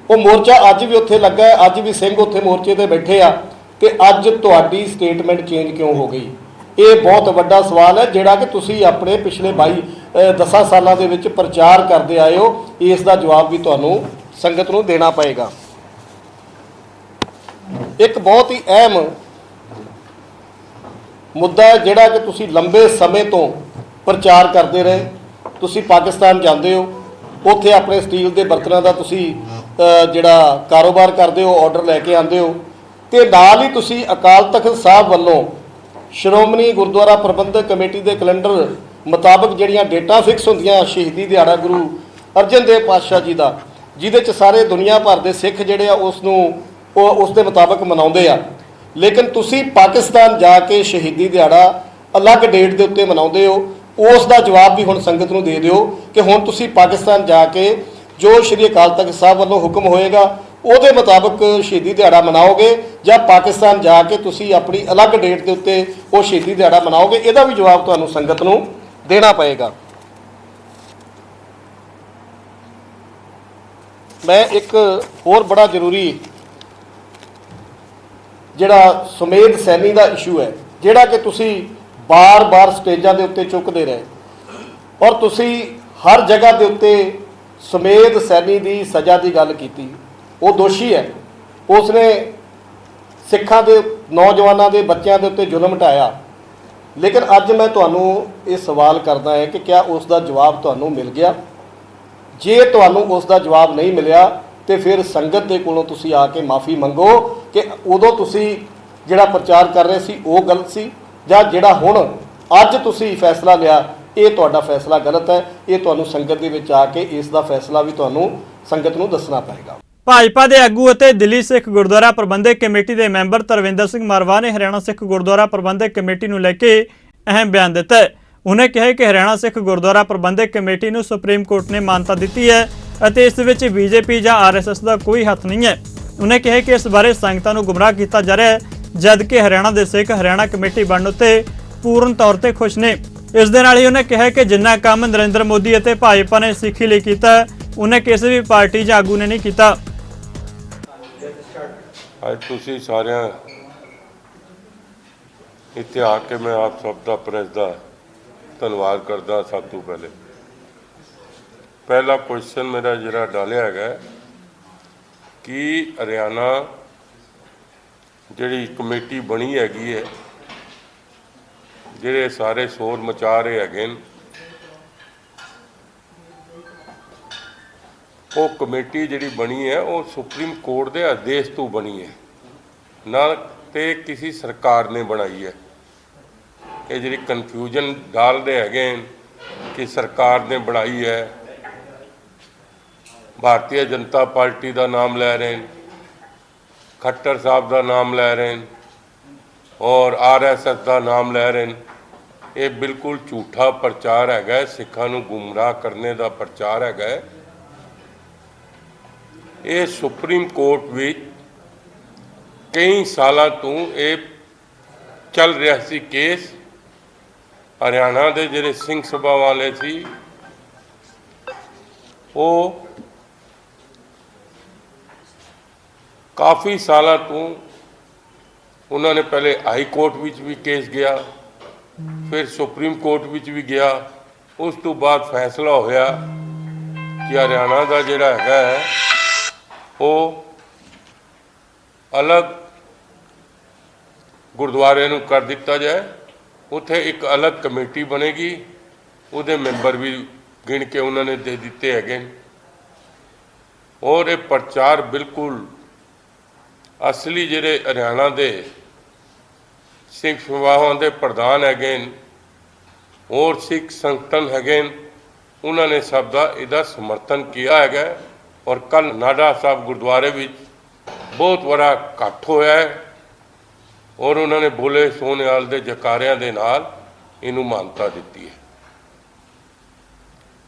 वो मोर्चा अज भी उत्थे लगा है, अज भी सिंह उत्थे मोर्चे ते बैठे आ, कि अज तुहाडी स्टेटमेंट चेंज क्यों हो गई? ये बहुत वड्डा सवाल है, जिहड़ा कि तुसीं अपने पिछले 10 सालों के विच प्रचार करते आए हो। इसका जवाब भी तुहानूं संगत नूं देना पएगा। एक बहुत ही अहम मुद्दा है, जिहड़ा कि तुसीं लंबे समय तो प्रचार करते रहे। तुसीं पाकिस्तान जाते हो, उत्थे अपने स्टील के बर्तनों का तुसीं जिहड़ा कारोबार करते हो, ऑर्डर लैके आते हो, तो नाल ही तुसीं अकाल तख्त साहब वालों श्रोमणी गुरुद्वारा प्रबंधक कमेटी के कैलेंडर मुताबक जिहड़ियां डेटां फिक्स होंदियां, शहीदी दिहाड़ा गुरु अर्जन देव पातशाह जी का, जिहदे च सारे दुनिया भर के सिख जिहड़े आ उस दे मुताबक मनाउंदे आ, लेकिन तुसीं पाकिस्तान जाके शहीदी दिहाड़ा अलग डेट के उत्ते मनाउंदे हो। उसका जवाब भी हुण संगत नूं दे दिओ कि हुण तुसीं पाकिस्तान जाके जो श्री अकाल तख्त साहब वालों हुक्म होएगा ਉਹਦੇ मुताबिक शहीदी दिहाड़ा मनाओगे, ਜਾਂ पाकिस्तान जाके तुसी अपनी अलग डेट के उत्ते वो शहीदी दिहाड़ा मनाओगे? ਇਹਦਾ भी जवाब ਤੁਹਾਨੂੰ संगत ਨੂੰ देना पएगा। मैं एक होर बड़ा जरूरी ਜਿਹੜਾ सुमेध सैनी का इशू है, ਜਿਹੜਾ कि तुसी बार बार स्टेजां के उत्ते चुकते रहे, और तुसी हर जगह के उत्ते सुमेध सैनी की सज़ा की गल की। वो दोषी है, उसने सिखां दे नौजवानों के बच्चों के उत्ते जुल्म ढाया, लेकिन अज मैं तुहानूं ये सवाल करदा है कि क्या उसका जवाब तुहानूं मिल गया? जे तुहानूं उसका जवाब नहीं मिलिया तो फिर संगत के कोलों तुसी आके माफ़ी मंगो कि उदों तुसी जिहड़ा प्रचार कर रहे सी वो गलत सी, जां जिहड़ा हुण अज तुसी फैसला लिया ये तुहाडा फैसला गलत है। ये तुहानूं संगत दे विच आके इसका फैसला भी तुहानूं संगत नूं दसना पएगा। भाजपा के आगू ਅਤੇ दिल्ली सिख गुरुद्वारा प्रबंधक कमेटी के मैंबर तरविंदर सिंह मारवा ने हरियाणा सिख गुरुद्वारा प्रबंधक कमेटी को लैके अहम बयान दिता है। उन्हें कहा कि हरियाणा सिख गुरुद्वारा प्रबंधक कमेटी को सुप्रीम कोर्ट ने मानता दी है और इस बीजेपी या RSS का कोई हथ नहीं है। उन्हें कहा कि इस बारे संगतां को गुमराह किया जा रहा है, जबकि हरियाणा के सिख हरियाणा कमेटी बनने उत्ते पूर्ण तौर पर खुश ने। इस दे नाल ही उन्हें कहा कि जिन्ना काम नरेंद्र मोदी और भाजपा ने सिੱਖੀ ਲਈ किया उन्हें किसी भी पार्टी या आगू ने नहीं किया। ਅੱਜ ਤੁਸੀਂ ਸਾਰਿਆਂ ਇੱਥੇ ਆ ਕੇ ਮੈਂ ਆਪ ਸਭ ਦਾ ਪ੍ਰੈਸ ਦਾ ਧੰਨਵਾਦ ਕਰਦਾ। ਸਭ ਤੋਂ ਪਹਿਲਾ ਕੁਐਸਚਨ ਮੇਰਾ ਜਿਹੜਾ ਡਾਲਿਆ ਹੈਗਾ ਕਿ ਹਰਿਆਣਾ ਜਿਹੜੀ ਕਮੇਟੀ ਬਣੀ ਹੈਗੀ ਹੈ, ਜਿਹੜੇ ਸਾਰੇ ਸ਼ੋਰ ਮਚਾ ਰਹੇ ਹੈਗੇ ਨੇ, ਉਹ ਕਮੇਟੀ ਜਿਹੜੀ ਬਣੀ ਹੈ ਉਹ ਸੁਪਰੀਮ ਕੋਰਟ ਦੇ ਆਦੇਸ਼ ਤੋਂ ਬਣੀ ਹੈ, ਨਾ ਤੇ ਕਿਸੇ ਸਰਕਾਰ ਨੇ ਬਣਾਈ ਹੈ। ਇਹ ਜਿਹੜੀ ਕਨਫਿਊਜ਼ਨ ਡਾਲਦੇ ਹੈਗੇ ਕਿ ਸਰਕਾਰ ਨੇ ਬਣਾਈ ਹੈ, ਭਾਰਤੀ ਜਨਤਾ ਪਾਰਟੀ ਦਾ ਨਾਮ ਲੈ ਰਹੇ ਨੇ, ਖੱਟਰ ਸਾਹਿਬ ਦਾ ਨਾਮ ਲੈ ਰਹੇ ਨੇ ਔਰ RSS ਦਾ ਨਾਮ ਲੈ ਰਹੇ ਨੇ। ਇਹ ਬਿਲਕੁਲ ਝੂਠਾ ਪ੍ਰਚਾਰ ਹੈਗਾ, ਸਿੱਖਾਂ ਨੂੰ ਗੁੰਮਰਾਹ ਕਰਨੇ ਦਾ ਪ੍ਰਚਾਰ ਹੈਗਾ। ਇਹ ਸੁਪਰੀਮ ਕੋਰਟ ਵਿੱਚ ਕਈ ਸਾਲਾਂ ਤੋਂ ਇਹ ਚੱਲ ਰਿਹਾ ਸੀ ਕੇਸ। ਹਰਿਆਣਾ ਦੇ ਜਿਹੜੇ ਸਿੰਘ ਸਭਾ ਵਾਲੇ ਸੀ ਉਹ ਕਾਫੀ ਸਾਲਾਂ ਤੋਂ ਉਹਨਾਂ ਨੇ ਪਹਿਲੇ ਹਾਈ ਕੋਰਟ ਵਿੱਚ ਵੀ ਕੇਸ ਗਿਆ, ਫਿਰ ਸੁਪਰੀਮ ਕੋਰਟ ਵਿੱਚ ਵੀ ਗਿਆ। ਉਸ ਤੋਂ ਬਾਅਦ ਫੈਸਲਾ ਹੋਇਆ ਕਿ ਹਰਿਆਣਾ ਦਾ ਜਿਹੜਾ ਹੈਗਾ ਉਹ ਅਲੱਗ ਗੁਰਦੁਆਰੇ ਨੂੰ ਕਰ ਦਿੱਤਾ ਜਾਏ। ਉੱਥੇ ਇੱਕ ਅਲੱਗ ਕਮੇਟੀ ਬਣੇਗੀ, ਉਹਦੇ ਮੈਂਬਰ ਵੀ ਗਿਣ ਕੇ ਉਹਨਾਂ ਨੇ ਦੇ ਦਿੱਤੇ ਹੈਗੇ। ਔਰ ਇਹ ਪ੍ਰਚਾਰ ਬਿਲਕੁਲ ਅਸਲੀ ਜਿਹੜੇ ਹਰਿਆਣਾ ਦੇ ਸਿੱਖ ਸਭਾਵਾਂ ਦੇ ਪ੍ਰਧਾਨ ਹੈਗੇ ਔਰ ਸਿੱਖ ਸੰਗਠਨ ਹੈਗੇ, ਉਹਨਾਂ ਨੇ ਸਭ ਦਾ ਇਹਦਾ ਸਮਰਥਨ ਕੀਤਾ ਹੈਗਾ। ਔਰ ਕੱਲ ਨਾਡਾ ਸਾਹਿਬ ਗੁਰਦੁਆਰੇ ਵਿੱਚ ਬਹੁਤ ਬੜਾ ਇਕੱਠ ਹੋਇਆ ਹੈ ਔਰ ਉਹਨਾਂ ਨੇ ਬੋਲੇ ਸੋਨਿਆਲ ਦੇ ਜਕਾਰਿਆਂ ਦੇ ਨਾਲ ਇਹਨੂੰ ਮਾਨਤਾ ਦਿੱਤੀ ਹੈ।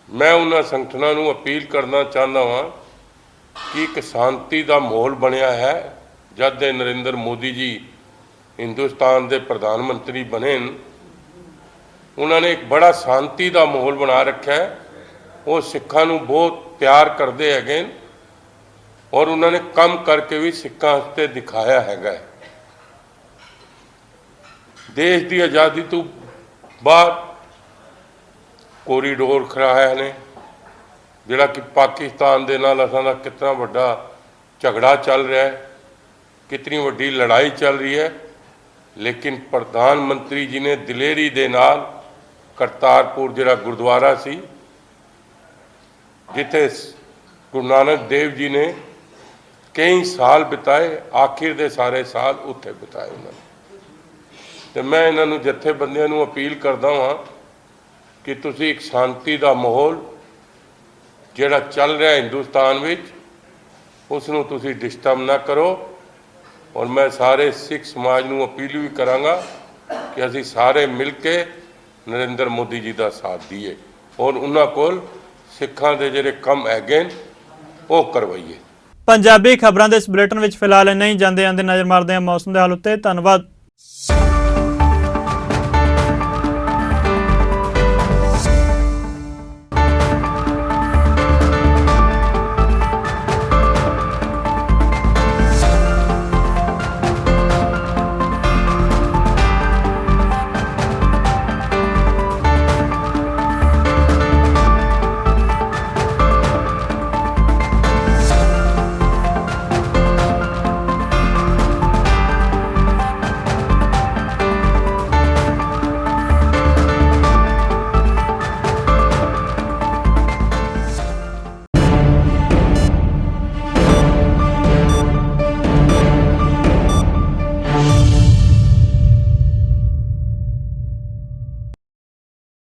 ਮੈਂ ਉਹਨਾਂ ਸੰਗਠਨਾਂ ਨੂੰ ਅਪੀਲ ਕਰਨਾ ਚਾਹੁੰਦਾ ਹਾਂ ਕਿ ਇੱਕ ਸ਼ਾਂਤੀ ਦਾ ਮਾਹੌਲ ਬਣਿਆ ਹੈ। ਜਦ ਦੇ ਨਰਿੰਦਰ ਮੋਦੀ ਜੀ ਹਿੰਦੁਸਤਾਨ ਦੇ ਪ੍ਰਧਾਨ ਮੰਤਰੀ ਬਣੇ, ਉਹਨਾਂ ਨੇ ਇੱਕ ਬੜਾ ਸ਼ਾਂਤੀ ਦਾ ਮਾਹੌਲ ਬਣਾ ਰੱਖਿਆ ਹੈ। ਉਹ ਸਿੱਖਾਂ ਨੂੰ ਬਹੁਤ ਪਿਆਰ ਕਰਦੇ ਹੈਗੇ ਔਰ ਉਹਨਾਂ ਨੇ ਕੰਮ ਕਰਕੇ ਵੀ ਸਿੱਖਾਂ ਉੱਤੇ ਦਿਖਾਇਆ ਹੈਗਾ। ਦੇਸ਼ ਦੀ ਆਜ਼ਾਦੀ ਤੋਂ ਬਾਅਦ ਕੋਰੀਡੋਰ ਖੜਾਇਆ ਨੇ, ਜਿਹੜਾ ਕਿ ਪਾਕਿਸਤਾਨ ਦੇ ਨਾਲ ਅਸਾਂ ਦਾ ਕਿੰਨਾ ਵੱਡਾ ਝਗੜਾ ਚੱਲ ਰਿਹਾ ਹੈ, ਕਿਤਨੀ ਵੱਡੀ ਲੜਾਈ ਚੱਲ ਰਹੀ ਹੈ, ਲੇਕਿਨ ਪ੍ਰਧਾਨ ਮੰਤਰੀ ਜੀ ਨੇ ਦਲੇਰੀ ਦੇ ਨਾਲ ਕਰਤਾਰਪੁਰ ਜਿਹੜਾ ਗੁਰਦੁਆਰਾ ਸੀ, ਜਿੱਥੇ ਗੁਰੂ ਨਾਨਕ ਦੇਵ ਜੀ ਨੇ ਕਈ ਸਾਲ ਬਿਤਾਏ, ਆਖਿਰ ਦੇ ਸਾਰੇ ਸਾਲ ਉੱਥੇ ਬਿਤਾਏ ਉਹਨਾਂ ਨੇ। ਤੇ ਮੈਂ ਇਹਨਾਂ ਨੂੰ ਜਥੇਬੰਦੀਆਂ ਨੂੰ ਅਪੀਲ ਕਰਦਾ ਹਾਂ ਕਿ ਤੁਸੀਂ ਇੱਕ ਸ਼ਾਂਤੀ ਦਾ ਮਾਹੌਲ ਜਿਹੜਾ ਚੱਲ ਰਿਹਾ ਹਿੰਦੁਸਤਾਨ ਵਿੱਚ, ਉਸ ਨੂੰ ਤੁਸੀਂ ਡਿਸਟਰਬ ਨਾ ਕਰੋ। ਔਰ ਮੈਂ ਸਾਰੇ ਸਿੱਖ ਸਮਾਜ ਨੂੰ ਅਪੀਲ ਵੀ ਕਰਾਂਗਾ ਕਿ ਅਸੀਂ ਸਾਰੇ ਮਿਲ ਕੇ ਨਰਿੰਦਰ ਮੋਦੀ ਜੀ ਦਾ ਸਾਥ ਦਈਏ ਔਰ ਉਹਨਾਂ ਕੋਲ ਸਿੱਖਾਂ ਦੇ ਜਿਹੜੇ ਕੰਮ ਹੈਗੇ ਉਹ ਕਰਵਾਈਏ। ਪੰਜਾਬੀ ਖਬਰਾਂ ਦੇ ਇਸ ਬੁਲੇਟਿਨ ਵਿੱਚ ਫਿਲਹਾਲ ਇੰਨਾ ਹੀ। ਜਾਂਦੇ ਜਾਂਦੇ ਨਜ਼ਰ ਮਾਰਦੇ ਹਾਂ ਮੌਸਮ ਦੇ ਹਾਲ ਉੱਤੇ। ਧੰਨਵਾਦ।